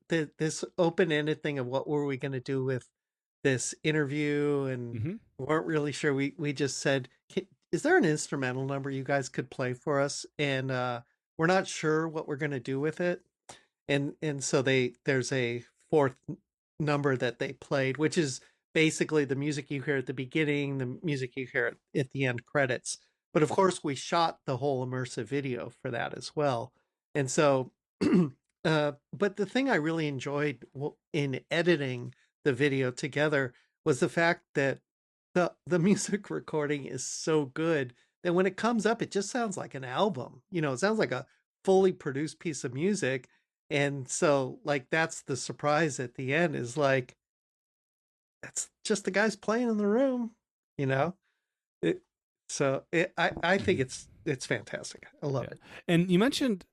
this open-ended thing of what were we going to do with this interview, and Mm-hmm. weren't really sure. We just said, "Is there an instrumental number you guys could play for us?" And we're not sure what we're going to do with it. And so there's a fourth number that they played, which is basically the music you hear at the beginning, the music you hear at the end credits. But of course, we shot the whole immersive video for that as well. And so, but the thing I really enjoyed in editing the video together was the fact that the music recording is so good that when it comes up, it just sounds like an album. It sounds like a fully produced piece of music. And so, like, that's the surprise at the end, is like, that's just the guys playing in the room, you know? It, I think it's fantastic. I love Yeah. it. And you mentioned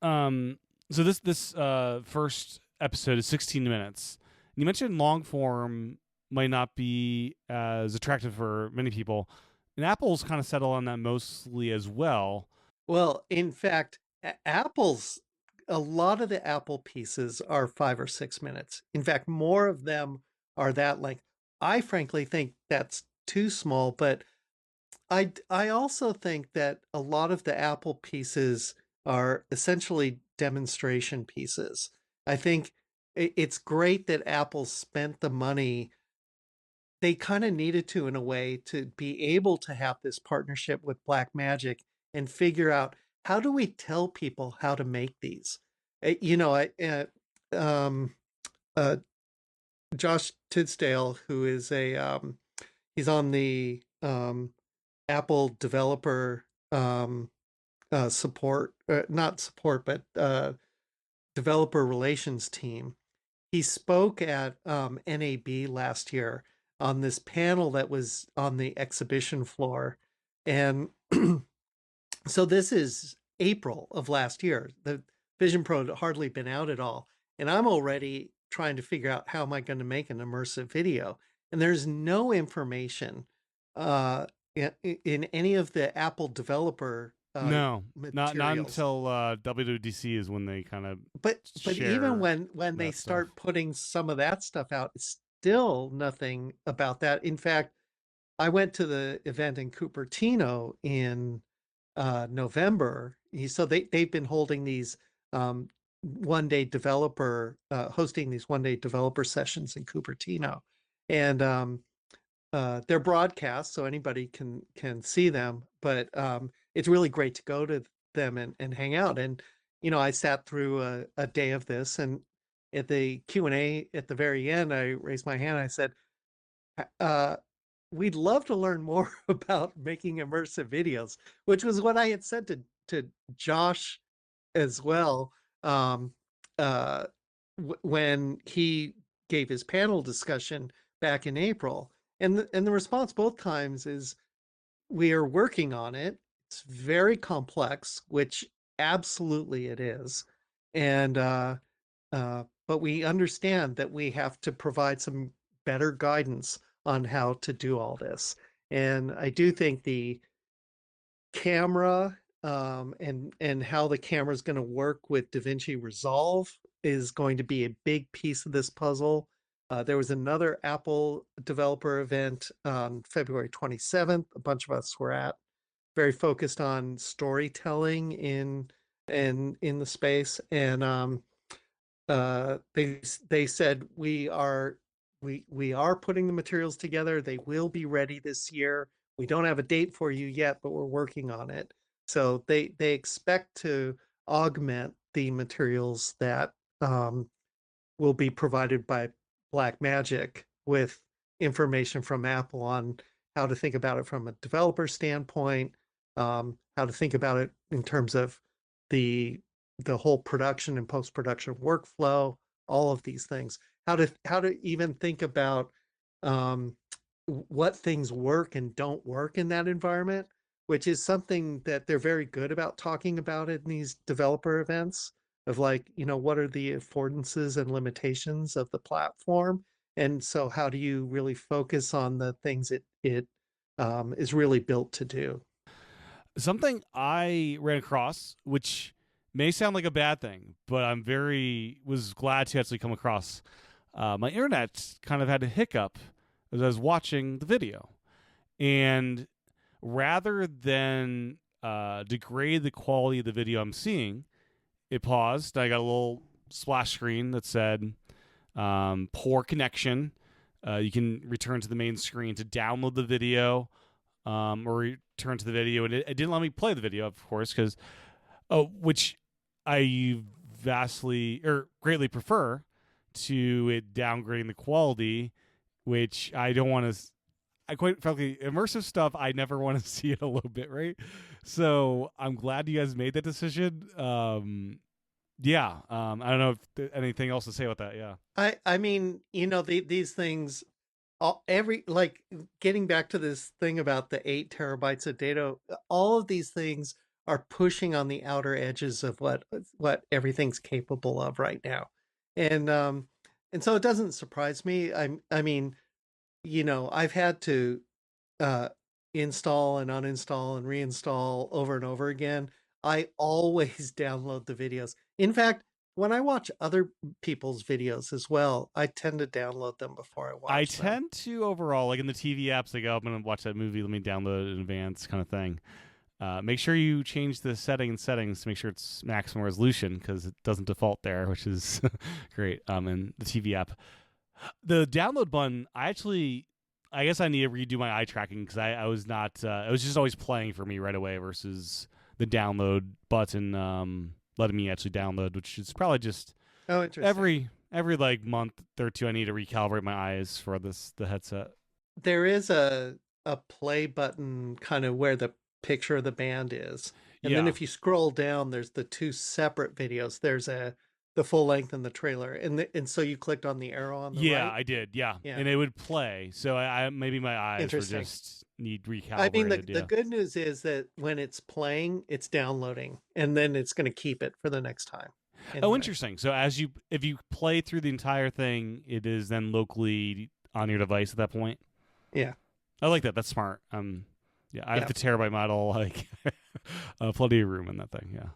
so this first episode is 16 minutes. And you mentioned long form might not be as attractive for many people. And Apple's kind of settled on that mostly as well. Well, in fact, a lot of the Apple pieces are 5 or 6 minutes. In fact, more of them are that length. I frankly think that's too small, but I also think that a lot of the Apple pieces are essentially demonstration pieces. I think it's great that Apple spent the money. They kind of needed to, in a way, to be able to have this partnership with Blackmagic and figure out, how do we tell people how to make these. Um, uh, Josh Tidsdale, who is he's on the Apple developer support, not support, but developer relations team. He spoke at NAB last year on this panel that was on the exhibition floor. And so this is April of last year. The Vision Pro had hardly been out at all. And I'm already trying to figure out, how am I going to make an immersive video? And there's no information uh, in any of the Apple developer No, not materials. until WWDC is when they kind of But even share when they that stuff. start putting some of that stuff out, it's still nothing about that. In fact, I went to the event in Cupertino in November. So they've been holding these um, hosting these 1 day developer sessions in Cupertino, and they're broadcast, so anybody can see them. But it's really great to go to them and hang out. And I sat through a day of this, and at the Q&A at the very end, I raised my hand. I said, uh, we'd love to learn more about making immersive videos, which was what I had said to Josh as well, um, uh, when he gave his panel discussion back in April. And the response both times is, we are working on it. It's very complex, which absolutely it is. And but we understand that we have to provide some better guidance on how to do all this. And I do think the camera, and how the camera is going to work with DaVinci Resolve is going to be a big piece of this puzzle. There was another Apple developer event on February 27th. A bunch of us were at, very focused on storytelling in the space. And they said, we are putting the materials together. They will be ready this year. We don't have a date for you yet, but we're working on it. So they expect to augment the materials that will be provided by Blackmagic with information from Apple on how to think about it from a developer standpoint, how to think about it in terms of the whole production and post-production workflow, all of these things. How to even think about um, what things work and don't work in that environment, which is something that they're very good about talking about in these developer events, of like, what are the affordances and limitations of the platform? And so how do you really focus on the things it is really built to do? Something I ran across, which may sound like a bad thing, but was glad to actually come across. My internet kind of had a hiccup as I was watching the video, and rather than degrade the quality of the video I'm seeing, it paused. I got a little splash screen that said poor connection. You can return to the main screen to download the video, or return to the video, and it didn't let me play the video, of course, because which I greatly prefer to it downgrading the quality, which I don't want to. I quite frankly, immersive stuff, I never want to see it a little bit, right? So I'm glad you guys made that decision. Yeah. I don't know if anything else to say about that. Yeah. I mean, these things, every, like, getting back to this thing about the 8 terabytes of data, all of these things are pushing on the outer edges of what everything's capable of right now. And so it doesn't surprise me. I mean, I've had to uh, install and uninstall and reinstall over and over again. I always download the videos. In fact, when I watch other people's videos as well, I tend to download them before I I watch them. tend to overall, like in the TV apps, like, oh, I'm going to watch that movie, let me download it in advance kind of thing. Make sure you change the settings to make sure it's maximum resolution, because it doesn't default there, which is great in the TV app. The download button, I guess I need to redo my eye tracking, because I was not, it was just always playing for me right away versus the download button letting me actually download, which is probably just Oh, interesting. every like month or two I need to recalibrate my eyes for the headset. There is a play button kind of where the picture of the band is. And then Yeah. if you scroll down, there's the two separate videos. There's the full length and the trailer. And so you clicked on the arrow on the Yeah, right. I did. Yeah. Yeah. And it would play. So I maybe my eyes were Interesting. just need I mean, recalibrated. the Yeah. good news is that when it's playing, it's downloading, and then it's going to keep it for the next time. Oh, Anyway. interesting. So if you play through the entire thing, it is then locally on your device at that point. Yeah. I like that. That's smart. Yeah, I have Yeah. the terabyte model. Like, plenty of room in that thing. Yeah.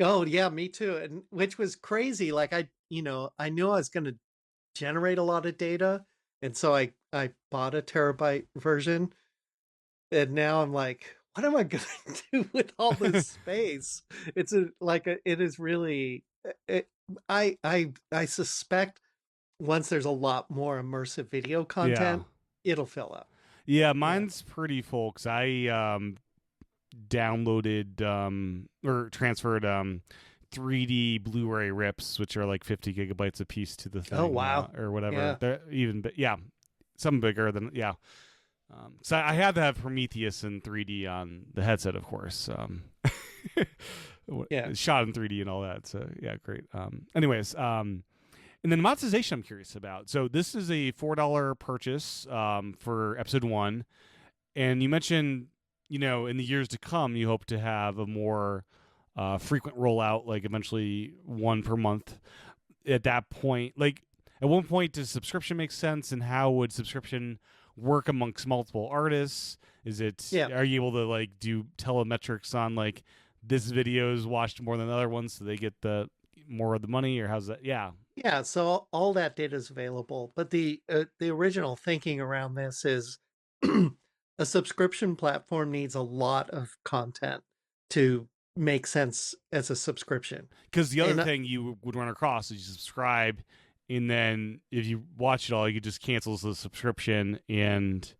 Oh, yeah, me too. And which was crazy. Like I knew I was going to generate a lot of data, and so I bought a terabyte version, and now I'm like, what am I going to do with all this space? It is really. I suspect once there's a lot more immersive video Yeah. content, it'll fill up. Yeah, Yeah. mine's pretty full, because I downloaded or transferred 3D Blu-ray rips, which are like 50 gigabytes a piece to the thing, Oh wow. or whatever. Yeah. They're even, yeah, some bigger than, yeah. So I had to have Prometheus in 3D on the headset, of course. Yeah. Shot in 3D and all that. So yeah, great. Anyways, and then monetization, I'm curious about. So this is a $4 purchase for episode 1, and you mentioned, in the years to come, you hope to have a more frequent rollout, like eventually one per month. At that point, like at one point, does subscription make sense, and how would subscription work amongst multiple artists? Yeah. Are you able to like do telemetrics on like this video is watched more than the other ones, so they get the more of the money, or how's that? Yeah. Yeah, so all that data is available, but the original thinking around this is a subscription platform needs a lot of content to make sense as a subscription. Because the other And thing you would run across is you subscribe, and then if you watch it all, you could just cancel the subscription, and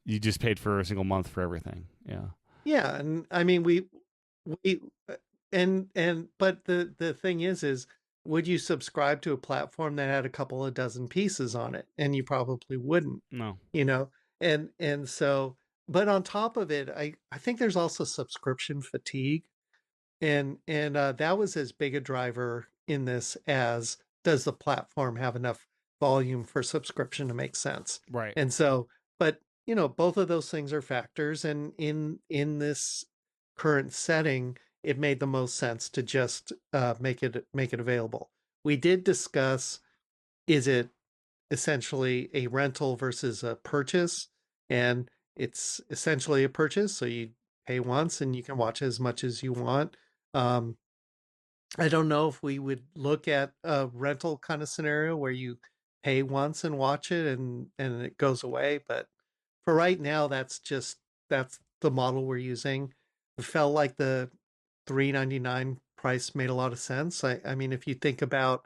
you just paid for a single month for everything. Yeah. yeah, and I mean we but the thing is would you subscribe to a platform that had a couple of dozen pieces on it? And you probably wouldn't, No. you know. And so, but on top of it, I think there's also subscription fatigue, and that was as big a driver in this as does the platform have enough volume for subscription to make sense. Right. And so, but both of those things are factors, and in this current setting, it made the most sense to just make it available. We did discuss, is it essentially a rental versus a purchase? And it's essentially a purchase, so you pay once and you can watch as much as you want. um, I don't know if we would look at a rental kind of scenario where you pay once and watch it and it goes away, but for right now, that's the model we're using. It felt like the $3.99 price made a lot of sense. I mean, if you think about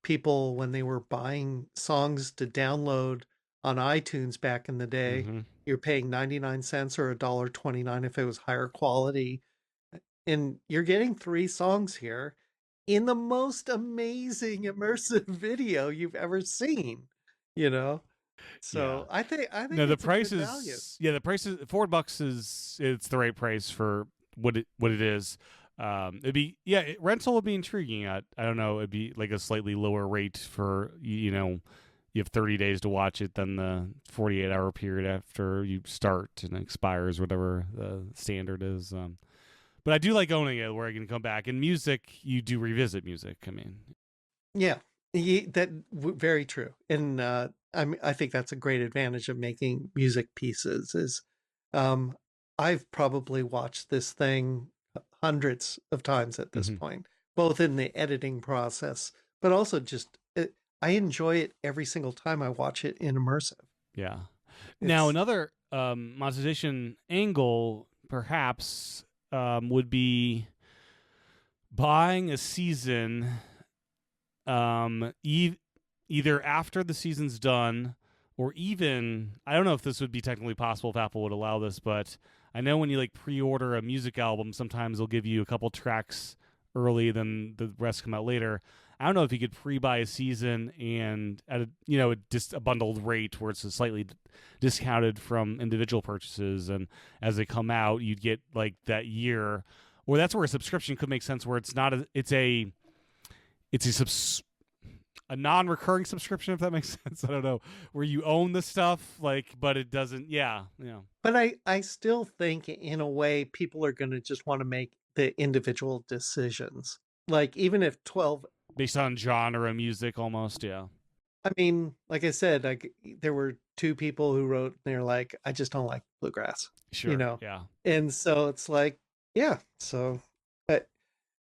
people when they were buying songs to download on iTunes back in the day, Mm-hmm. you're paying 99 cents or $1.29 if it was higher quality. And you're getting 3 songs here in the most amazing immersive video you've ever seen, you know? Yeah. So I think No, the it's a price good value. is the price is $4 it's the right price for what it is. It'd be rental would be intriguing. I don't know. It'd be like a slightly lower rate for you have 30 days to watch it than the 48-hour period after you start and it expires, whatever the standard is. But I do like owning it where I can come back. In music, you do revisit music. I mean, Yeah, very true. And I think that's a great advantage of making music pieces is um, I've probably watched this thing hundreds of times at this mhm. point, both in the editing process, but also just I enjoy it every single time I watch it in immersive. Yeah. Now It's another monetization angle, perhaps, would be buying a season, either after the season's done, or even I don't know if this would be technically possible if Apple would allow this, but I know when you like pre-order a music album, sometimes they'll give you a couple tracks early, then the rest come out later. I don't know if you could pre-buy a season and at just a bundled rate where it's slightly discounted from individual purchases, and as they come out, you'd get like that year. Or that's where a subscription could make sense, where it's not a non-recurring subscription, if that makes sense. I don't know, where you own the stuff, like, but it doesn't. Yeah. but I still think in a way people are going to just want to make the individual decisions. Like even if 12 Based on genre of music, almost. Yeah. I mean, like I said, like there were 2 people who wrote, and they're like, I just don't like bluegrass, you Sure. know? Yeah. And so it's like, yeah. So, but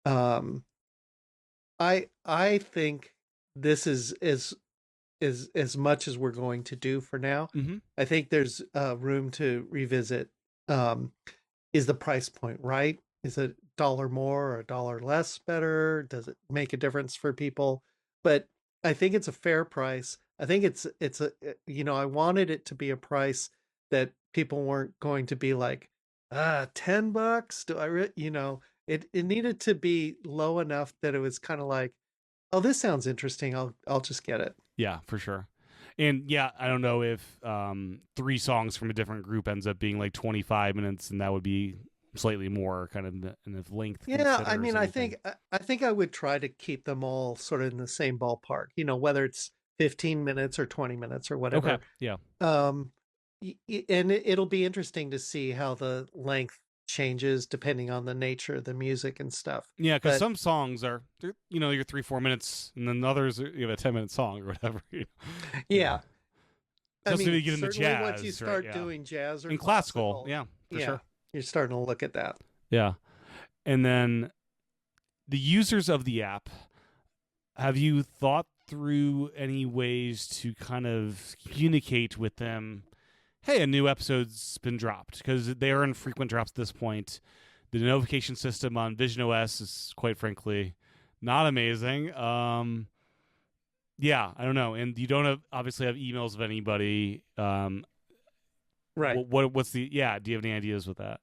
um, I think this is as much as we're going to do for now. Mm-hmm. I think there's room to revisit. Um, is the price point right? Is it $1 more or $1 less better? Does it make a difference for people? But I think it's a fair price. I think it's a I wanted it to be a price that people weren't going to be like, $10. Do I It needed to be low enough that it was kind of like, oh, this sounds interesting. I'll just get it. Yeah, for sure. And yeah, I don't know if 3 songs from a different group ends up being like 25 minutes, and that would be slightly more kind of in the length Yeah, I considers mean, I anything. think I think I would try to keep them all sort of in the same ballpark. Whether it's 15 minutes or 20 minutes or Okay, whatever. yeah. Um, and it'll be interesting to see how the length changes depending on the nature of the music and stuff. Yeah, because But some songs are, you're 3-4 minutes, and then others you have a 10-minute song or whatever. Yeah, yeah, I especially when mean, you get into certainly once you jazz, right? start Yeah, doing jazz or and classical, classical, yeah, for yeah, sure. you're starting to look at that. Yeah, and then the users of the app. Have you thought through any ways to kind of communicate with them? Hey, a new episode's been dropped, because they are infrequent drops at this point. The notification system on Vision OS is, quite frankly, not amazing. Yeah, I don't know, and you don't obviously have emails of anybody. Right. What's the yeah? Do you have any ideas with that?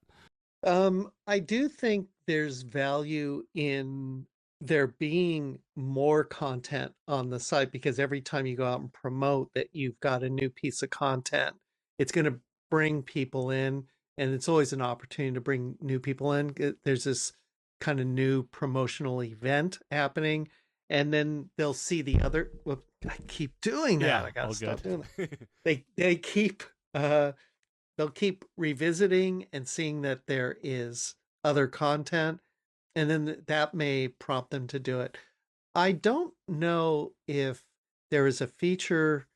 I do think there's value in there being more content on the site because every time you go out and promote that you've got a new piece of content, it's going to bring people in, and it's always an opportunity to bring new people in. There's this kind of new promotional event happening, and then they'll see the other. Well, I keep doing that. Yeah, I got to all stop good. doing that. They keep they'll keep revisiting and seeing that there is other content, and then that may prompt them to do it. I don't know if there is a feature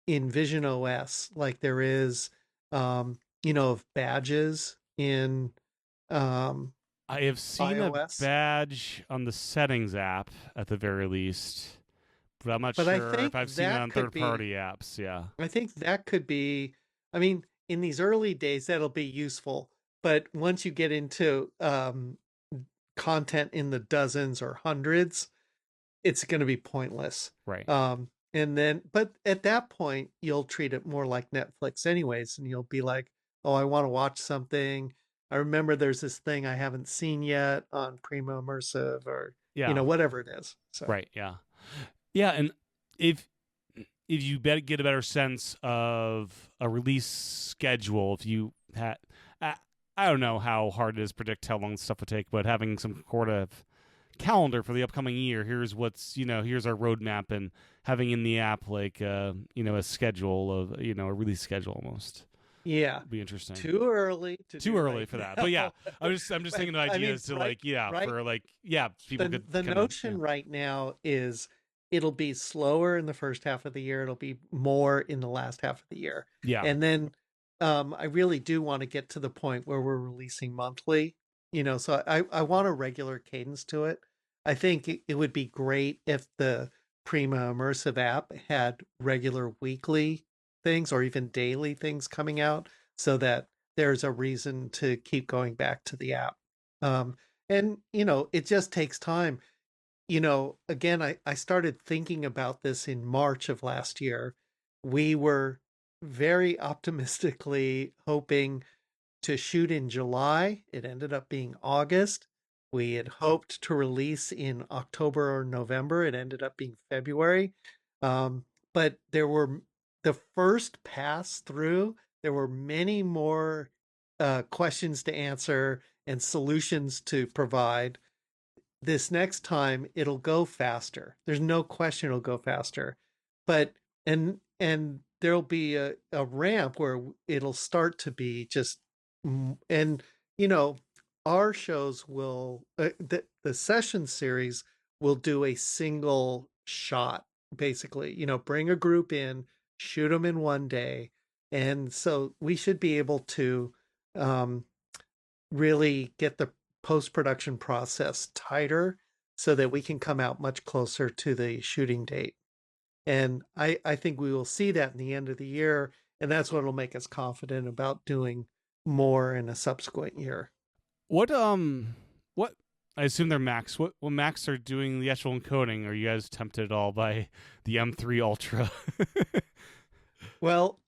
in Vision OS like there is, of badges in um, I have seen a iOS. badge on the settings app at the very least, but I'm not But I sure if think I've seen it that on could be, third-party apps. Yeah. I think that could be, I mean, in these early days, that'll be useful. But once you get into content in the dozens or hundreds, it's going to be pointless. Right. But at that point, you'll treat it more like Netflix, anyways, and you'll be like, oh, I want to watch something. I remember there's this thing I haven't seen yet on Prima Immersive or, Yeah. whatever it is. So, Right. Yeah. Yeah. And if you get a better sense of a release schedule, if you had, I don't know how hard it is to predict how long stuff would take, but having some sort of calendar for the upcoming year, here's here's our roadmap, and having in the app like a schedule of a release schedule almost yeah, would be interesting. too early to Too do early right for that, now. but yeah, I'm just thinking of I mean, ideas to right, right. for people could The kind of notion right now is it'll be slower in the first half of the year. It'll be more in the last half of the year. yeah. And then I really do want to get to the point where we're releasing monthly, so I want a regular cadence to it. I think it would be great if the Prima Immersive app had regular weekly things or even daily things coming out so that there's a reason to keep going back to the app. Um, and, it just takes time. Again, I started thinking about this in March of last year. We were very optimistically hoping to shoot in July. It ended up being August. We had hoped to release in October or November. It ended up being February. But there were the first pass through, there were many more questions to answer and solutions to provide. This next time it'll go faster. There's no question it'll go faster. But and there'll be a ramp where it'll start to be just and our shows will the session series will do a single shot basically, bring a group in, shoot them in one day. And so we should be able to um really get the post production process tighter so that we can come out much closer to the shooting date. And I think we will see that in the end of the year. And that's what will make us confident about doing more in a subsequent year. What I assume they're Macs. What Macs are doing the actual encoding? Are you guys tempted at all by the M3 Ultra? Well,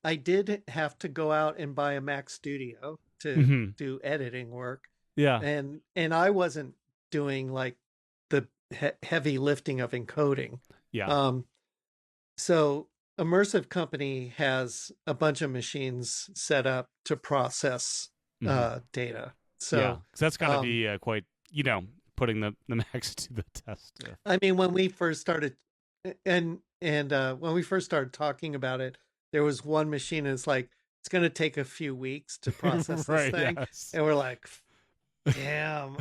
I did have to go out and buy a Mac Studio to Mm-hmm. do editing work. Yeah. and I wasn't doing like the heavy lifting of encoding. Yeah. Um, so Immersive Company has a bunch of machines set up to process Hmm. data. Yeah. So, Because that's got to um, be quite, putting the Macs to the test. I mean, when we first started, and when we first started talking about it, there was one machine. And it's like it's going to take a few weeks to process this Right. thing, Yes. and we're like, damn.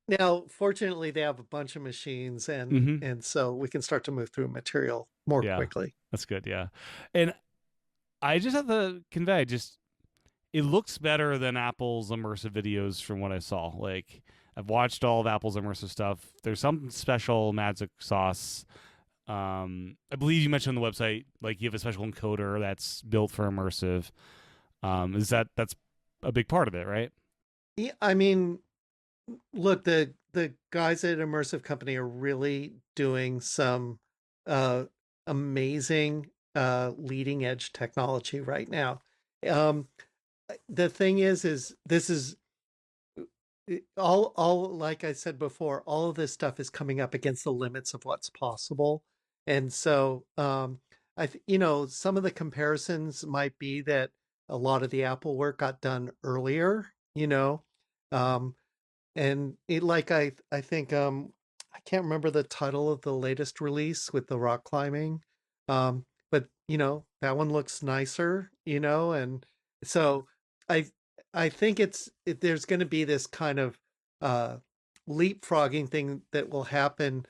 Now, fortunately, they have a bunch of machines, and Hmm. and so we can start to move through material more Yeah. quickly. That's good. Yeah. And I just have to convey, just it looks better than Apple's immersive videos from what I saw. Like I've watched all of Apple's immersive stuff. There's some special magic sauce. I believe you mentioned on the website, like you have a special encoder that's built for immersive. Is that's a big part of it, right? Yeah, I mean, look, the guys at Immersive Company are really doing some uh, amazing leading edge technology right now. Um, the thing is this is all like I said before, all of this stuff is coming up against the limits of what's possible. And so some of the comparisons might be that a lot of the Apple work got done earlier, um, and I think I can't remember the title of the latest release with the rock climbing. But that one looks nicer, and so I I think there's going to be this kind of uh leapfrogging thing that will happen.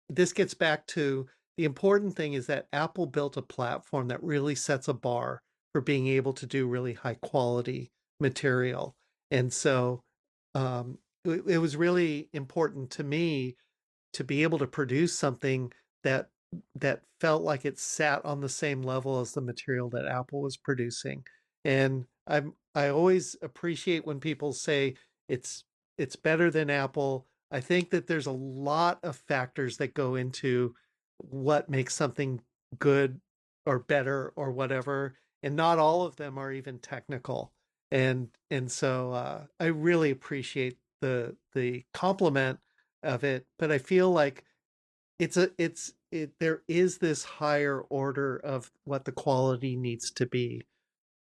This gets back to the important thing is that Apple built a platform that really sets a bar for being able to do really high quality material. And so it was really important to me to be able to produce something that felt like it sat on the same level as the material that Apple was producing. And I always appreciate when people say it's it's better than Apple. I think that there's a lot of factors that go into what makes something good or better or whatever, and not all of them are even technical. And so I really appreciate the compliment of it, but I feel like there is this higher order of what the quality needs to be.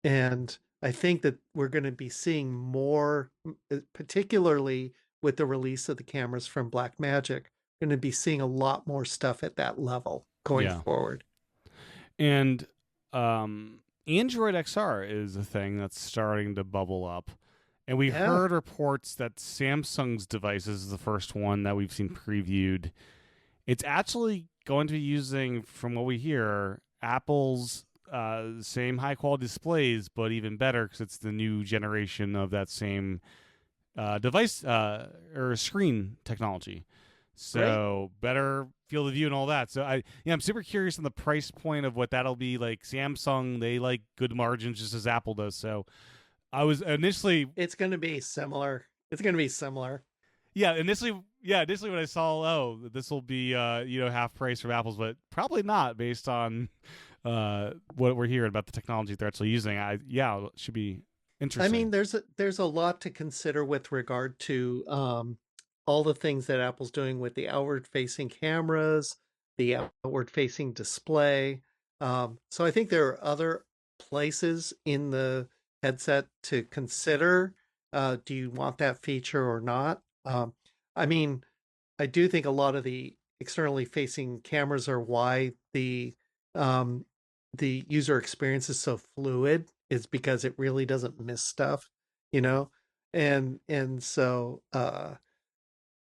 And I think that we're going to be seeing more, particularly with the release of the cameras from Blackmagic, going to be seeing a lot more stuff at that level going Yeah. forward. And Android XR is a thing that's starting to bubble up. And we Yeah, heard reports that Samsung's device is the first one that we've seen previewed. It's actually going to be using, from what we hear, Apple's same high quality displays, but even better because it's the new generation of that same device or screen technology. great. So better field of view and all that. So I'm super curious on the price point of what that'll be. Like Samsung, they like good margins just as Apple does. So I was initially, It's going to be similar. It's going to be similar. initially when I saw, oh, this will be half price from Apple's, but probably not based on what we're hearing about the technology they're actually using. It should be I interesting. mean, there's a lot to consider with regard to all the things that Apple's doing with the outward-facing cameras, the outward-facing display. So I think there are other places in the headset to consider. Do you want that feature or not? I mean, I do think a lot of the externally facing cameras are why um, the user experience is so fluid is because it really doesn't miss stuff, you know, and so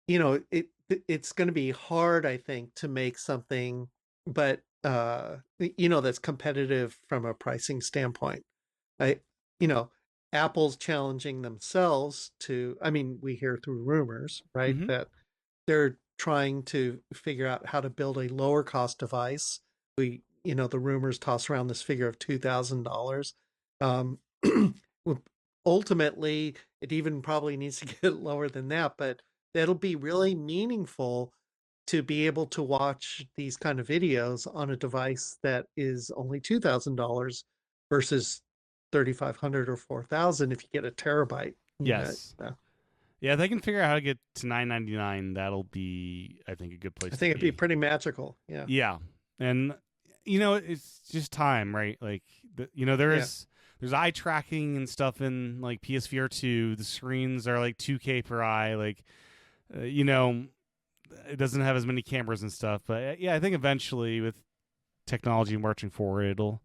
it's going to be hard, I think, to make something, but that's competitive from a pricing standpoint. I you know Apple's challenging themselves to. I mean, we hear through rumors, right, Mm-hmm. that they're trying to figure out how to build a lower cost device. The rumors toss around this figure of $2,000. Um, Ultimately, it even probably needs to get lower than that, but that'll be really meaningful to be able to watch these kind of videos on a device that is only $2,000 versus 3,500 or 4,000 if you get a terabyte. Yes. Yeah, if they can figure out how to get to $9.99, that'll be, I think, a good place I to think be. it'd be pretty magical. Yeah. Yeah, and it's just time, right? Like, there's eye tracking and stuff in like PSVR 2. The screens are like 2K per eye. Like, it doesn't have as many cameras and stuff. But yeah, I think eventually with technology marching forward, it'll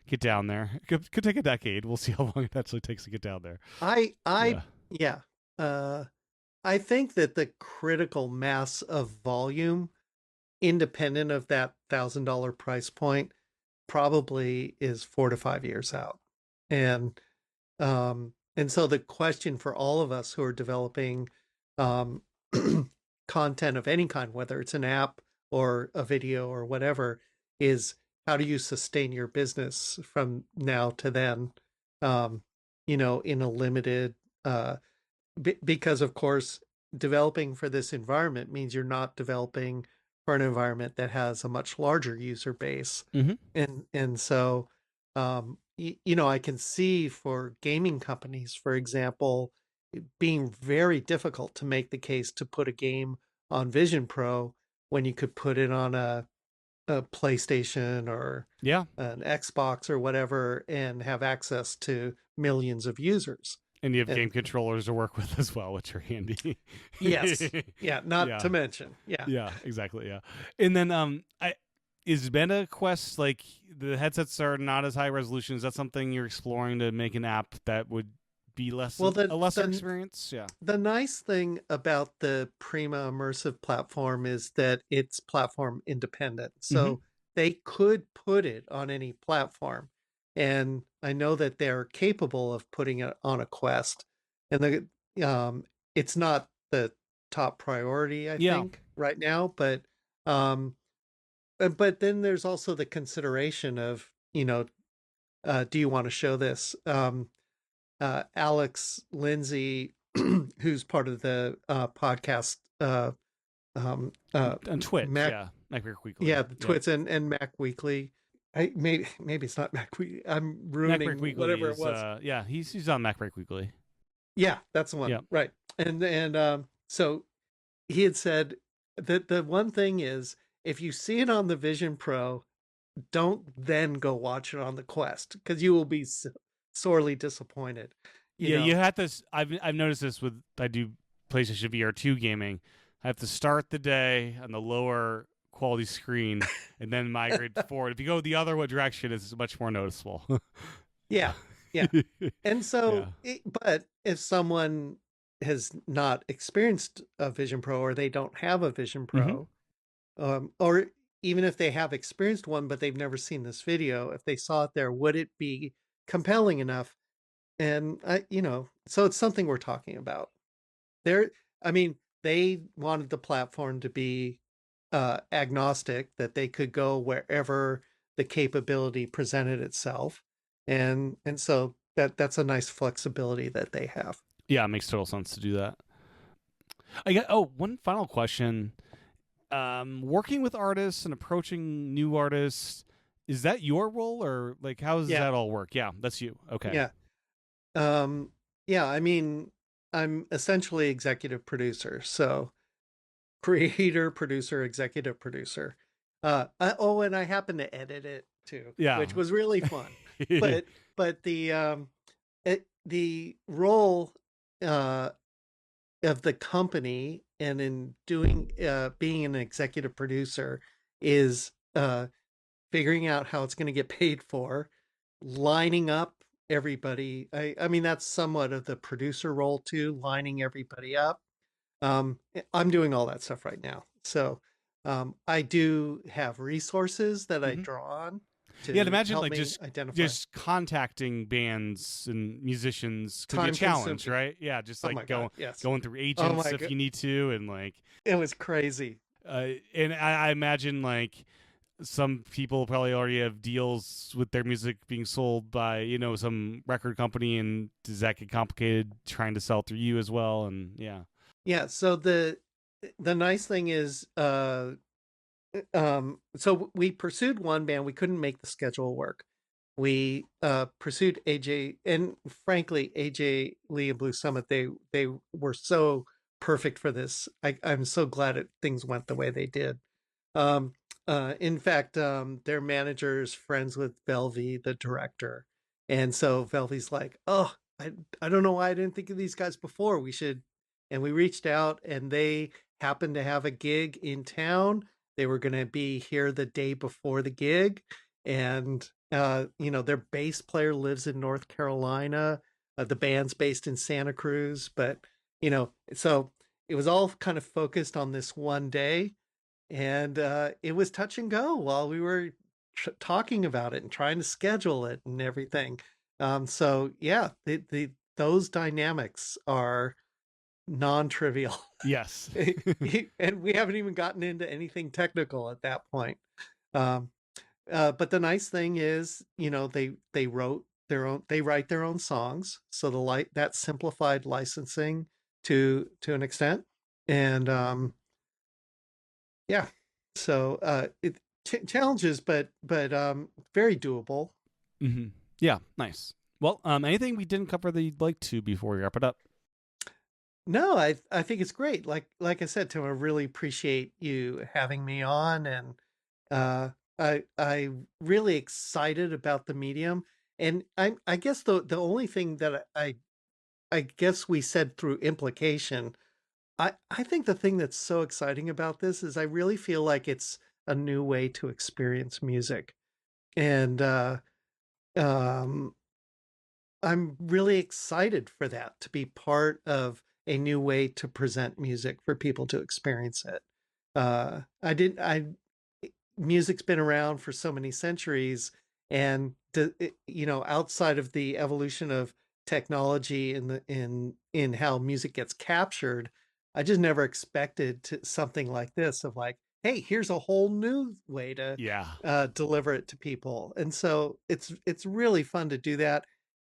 get down there. It could take a decade. We'll see how long it actually takes to get down there. Yeah. I think that the critical mass of volume, independent of that $1,000 price point, probably is 4 to 5 years out. And so the question for all of us who are developing um, content of any kind, whether it's an app or a video or whatever, is how do you sustain your business from now to then, in a limited, because of course, developing for this environment means you're not developing for an environment that has a much larger user base. Mm-hmm. And so, I can see for gaming companies, for example, it being very difficult to make the case to put a game on Vision Pro when you could put it on a PlayStation or an Xbox or whatever and have access to millions of users. And you have game controllers to work with as well, which are handy. Yes. Yeah. Not to mention. Yeah. Yeah, exactly. Yeah. And then, is Meta Quest, like, the headsets are not as high resolution? Is that something you're exploring to make an app that would be a lesser experience? Yeah. The nice thing about the Prima immersive platform is that it's platform independent. So they could put it on any platform. And I know that they're capable of putting it on a Quest. And it's not the top priority, I think, right now. But then there's also the consideration of, do you want to show this? Alex Lindsay, who's part of the podcast on Twitch, Mac Weekly. Yeah, the Twitch and Mac Weekly. Maybe it's not Mac Weekly. I'm ruining whatever it was. He's on Mac Weekly. Yeah, that's the one. Yeah. Right. And so he had said that the one thing is, if you see it on the Vision Pro, don't then go watch it on the Quest, because you will be sorely disappointed. You have to. I've noticed this with, I do PlayStation VR 2 gaming. I have to start the day on the lower quality screen and then migrate forward. If you go the other direction, it's much more noticeable. Yeah. And so, but if someone has not experienced a Vision Pro, or they don't have a Vision Pro, or even if they have experienced one but they've never seen this video, if they saw it there, would it be compelling enough? And so it's something we're talking about. They wanted the platform to be agnostic, that they could go wherever the capability presented itself, and so that's a nice flexibility that they have. Yeah, it makes total sense to do that. One final question. Working with artists and approaching new artists, is that your role, or like how does that all work? Yeah, that's you. Okay. I'm essentially executive producer, so creator, producer, executive producer. And I happen to edit it too, which was really fun. but the role of the company, and in doing being an executive producer, is figuring out how it's going to get paid for, lining up everybody. I mean, that's somewhat of the producer role too, lining everybody up. I'm doing all that stuff right now. So I do have resources that I draw on to imagine help like me just identify. Just contacting bands and musicians could be a challenge, right? Yeah, just like going through agents if you need to, and like it was crazy. And I imagine like some people probably already have deals with their music being sold by some record company, and does that get complicated trying to sell through you as well? And so the nice thing is so we pursued one band. We couldn't make the schedule work, we pursued AJ, and frankly, AJ Lee and Blue Summit, they were so perfect for this. I'm so glad things went the way they did. Um, in fact, their manager is friends with Velvy, the director, and so Velvy's like, "Oh, I don't know why I didn't think of these guys before. We should." And we reached out, and they happened to have a gig in town. They were going to be here the day before the gig, and their bass player lives in North Carolina. The band's based in Santa Cruz, but so it was all kind of focused on this one day, and it was touch and go while we were talking about it and trying to schedule it and everything. So yeah, those dynamics are non-trivial. Yes. And we haven't even gotten into anything technical at that point. Um, but the nice thing is, they wrote they write their own songs, so that simplified licensing to an extent, and yeah, so challenges, but very doable. Hmm. Yeah, nice. Well, anything we didn't cover that you'd like to before we wrap it up? No, I think it's great. Like I said, Tim, I really appreciate you having me on, and uh, I really excited about the medium. And I guess the only thing that I guess we said through implication, I think the thing that's so exciting about this is I really feel like it's a new way to experience music, and um, I'm really excited for that, to be part of a new way to present music for people to experience it. I did I Music's been around for so many centuries, and outside of the evolution of technology in how music gets captured, I just never expected something like this, of like, hey, here's a whole new way to Yeah. deliver it to people. And so it's really fun to do that,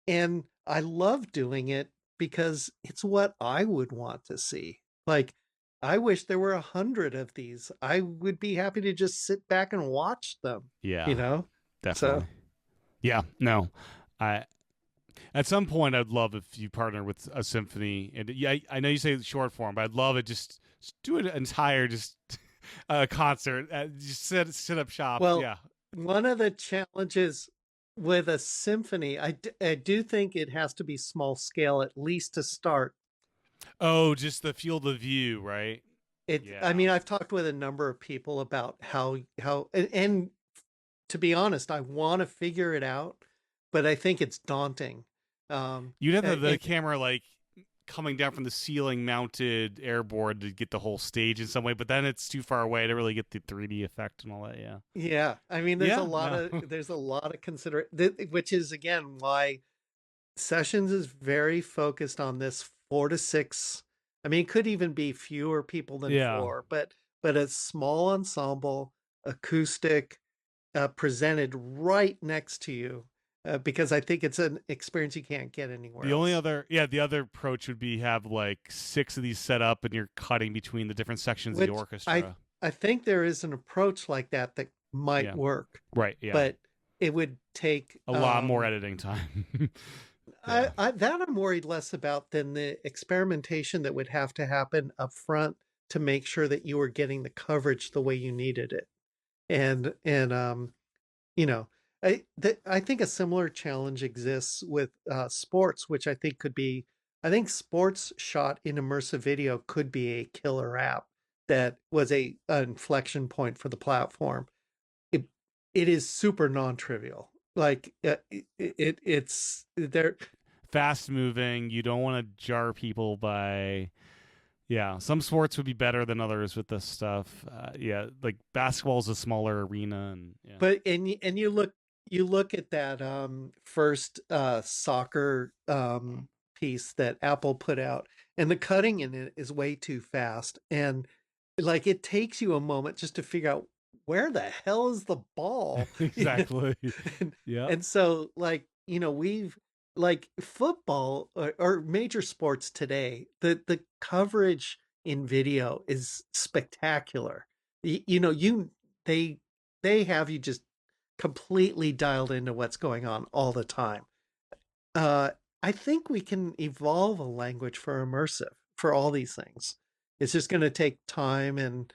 and I love doing it because it's what I would want to see. Like, I wish there were 100 of these. I would be happy to just sit back and watch them, you Yeah, know? So, definitely. Yeah, no. I At some point I'd love if you partner with a symphony, and yeah, I know you say short form, but I'd love it, just do an entire just concert, just sit up shop. well, Yeah. one of the challenges with a symphony, I do think it has to be small scale, at least to start. Oh, just the field of view, right? I Yeah. mean, I've talked with a number of people about and to be honest, I want to figure it out, but I think it's daunting. You'd have the And camera like coming down from the ceiling mounted airboard to get the whole stage in some way, but then it's too far away to really get the 3D effect and all that. Yeah. yeah, I mean, Yeah. No. there's a lot of which is again why Sessions is very focused on this 4 to 6. I mean, it could even be fewer people than Yeah. four, but a small ensemble, acoustic, presented right next to you, because I think it's an experience you can't get anywhere The only else. other, yeah, the other approach would be have like 6 of these set up, and you're cutting between the different sections of the Which orchestra. I think there is an approach like that that might Yeah. work, Right. Yeah. but it would take A lot more editing time. Yeah. that I'm worried less about than the experimentation that would have to happen up front to make sure that you were getting the coverage the way you needed it. And you know, I think a similar challenge exists with sports, which I think could be. I think sports shot in immersive video could be a killer app that was an inflection point for the platform. It it is super non-trivial. Like it's there. Fast moving. You don't want to jar people by. Yeah, some sports would be better than others with this stuff. Yeah, like basketball is a smaller arena, and yeah, But and you look at that first soccer piece that Apple put out, and the cutting in it is way too fast, and like it takes you a moment just to figure out where the hell is the ball. exactly. and, Yeah, and so like we've like football, or major sports today, the coverage in video is spectacular. You know, they have you just completely dialed into what's going on all the time. I think we can evolve a language for immersive for all these things. It's just going to take time, and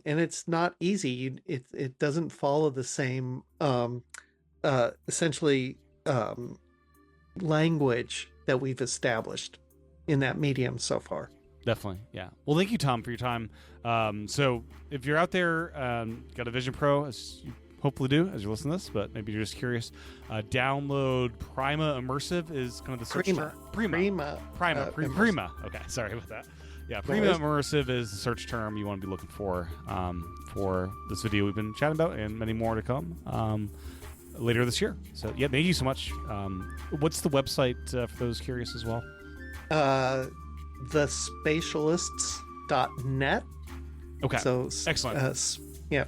it's not easy. It doesn't follow the same essentially language that we've established in that medium so far. Definitely, yeah. Well, thank you, Tom, for your time. So if you're out there, got a Vision Pro, as you hopefully do as you listen to this, but maybe you're just curious, download Prima Immersive is kind of the search term. Prima. Okay, sorry about that. Yeah, Prima Immersive is the search term you want to be looking for this video we've been chatting about, and many more to come later this year. So yeah, thank you so much. What's the website for those curious as well? Thespatialists.net. Okay. So excellent. Yeah.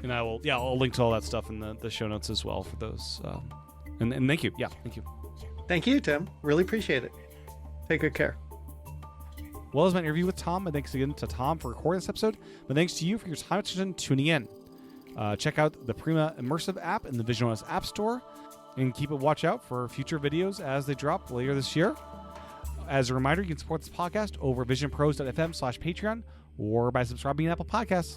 And I'll link to all that stuff in the show notes as well for those. And thank you. Yeah, thank you. Thank you, Tim. Really appreciate it. Take good care. Well, as my interview with Tom, and thanks again to Tom for recording this episode, but thanks to you for your time and tuning in. Check out the Prima Immersive app in the Vision OS App Store, and keep a watch out for future videos as they drop later this year. As a reminder, you can support this podcast over visionpros.fm/Patreon or by subscribing to Apple Podcasts.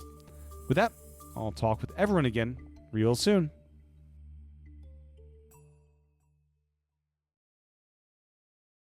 With that, I'll talk with everyone again real soon.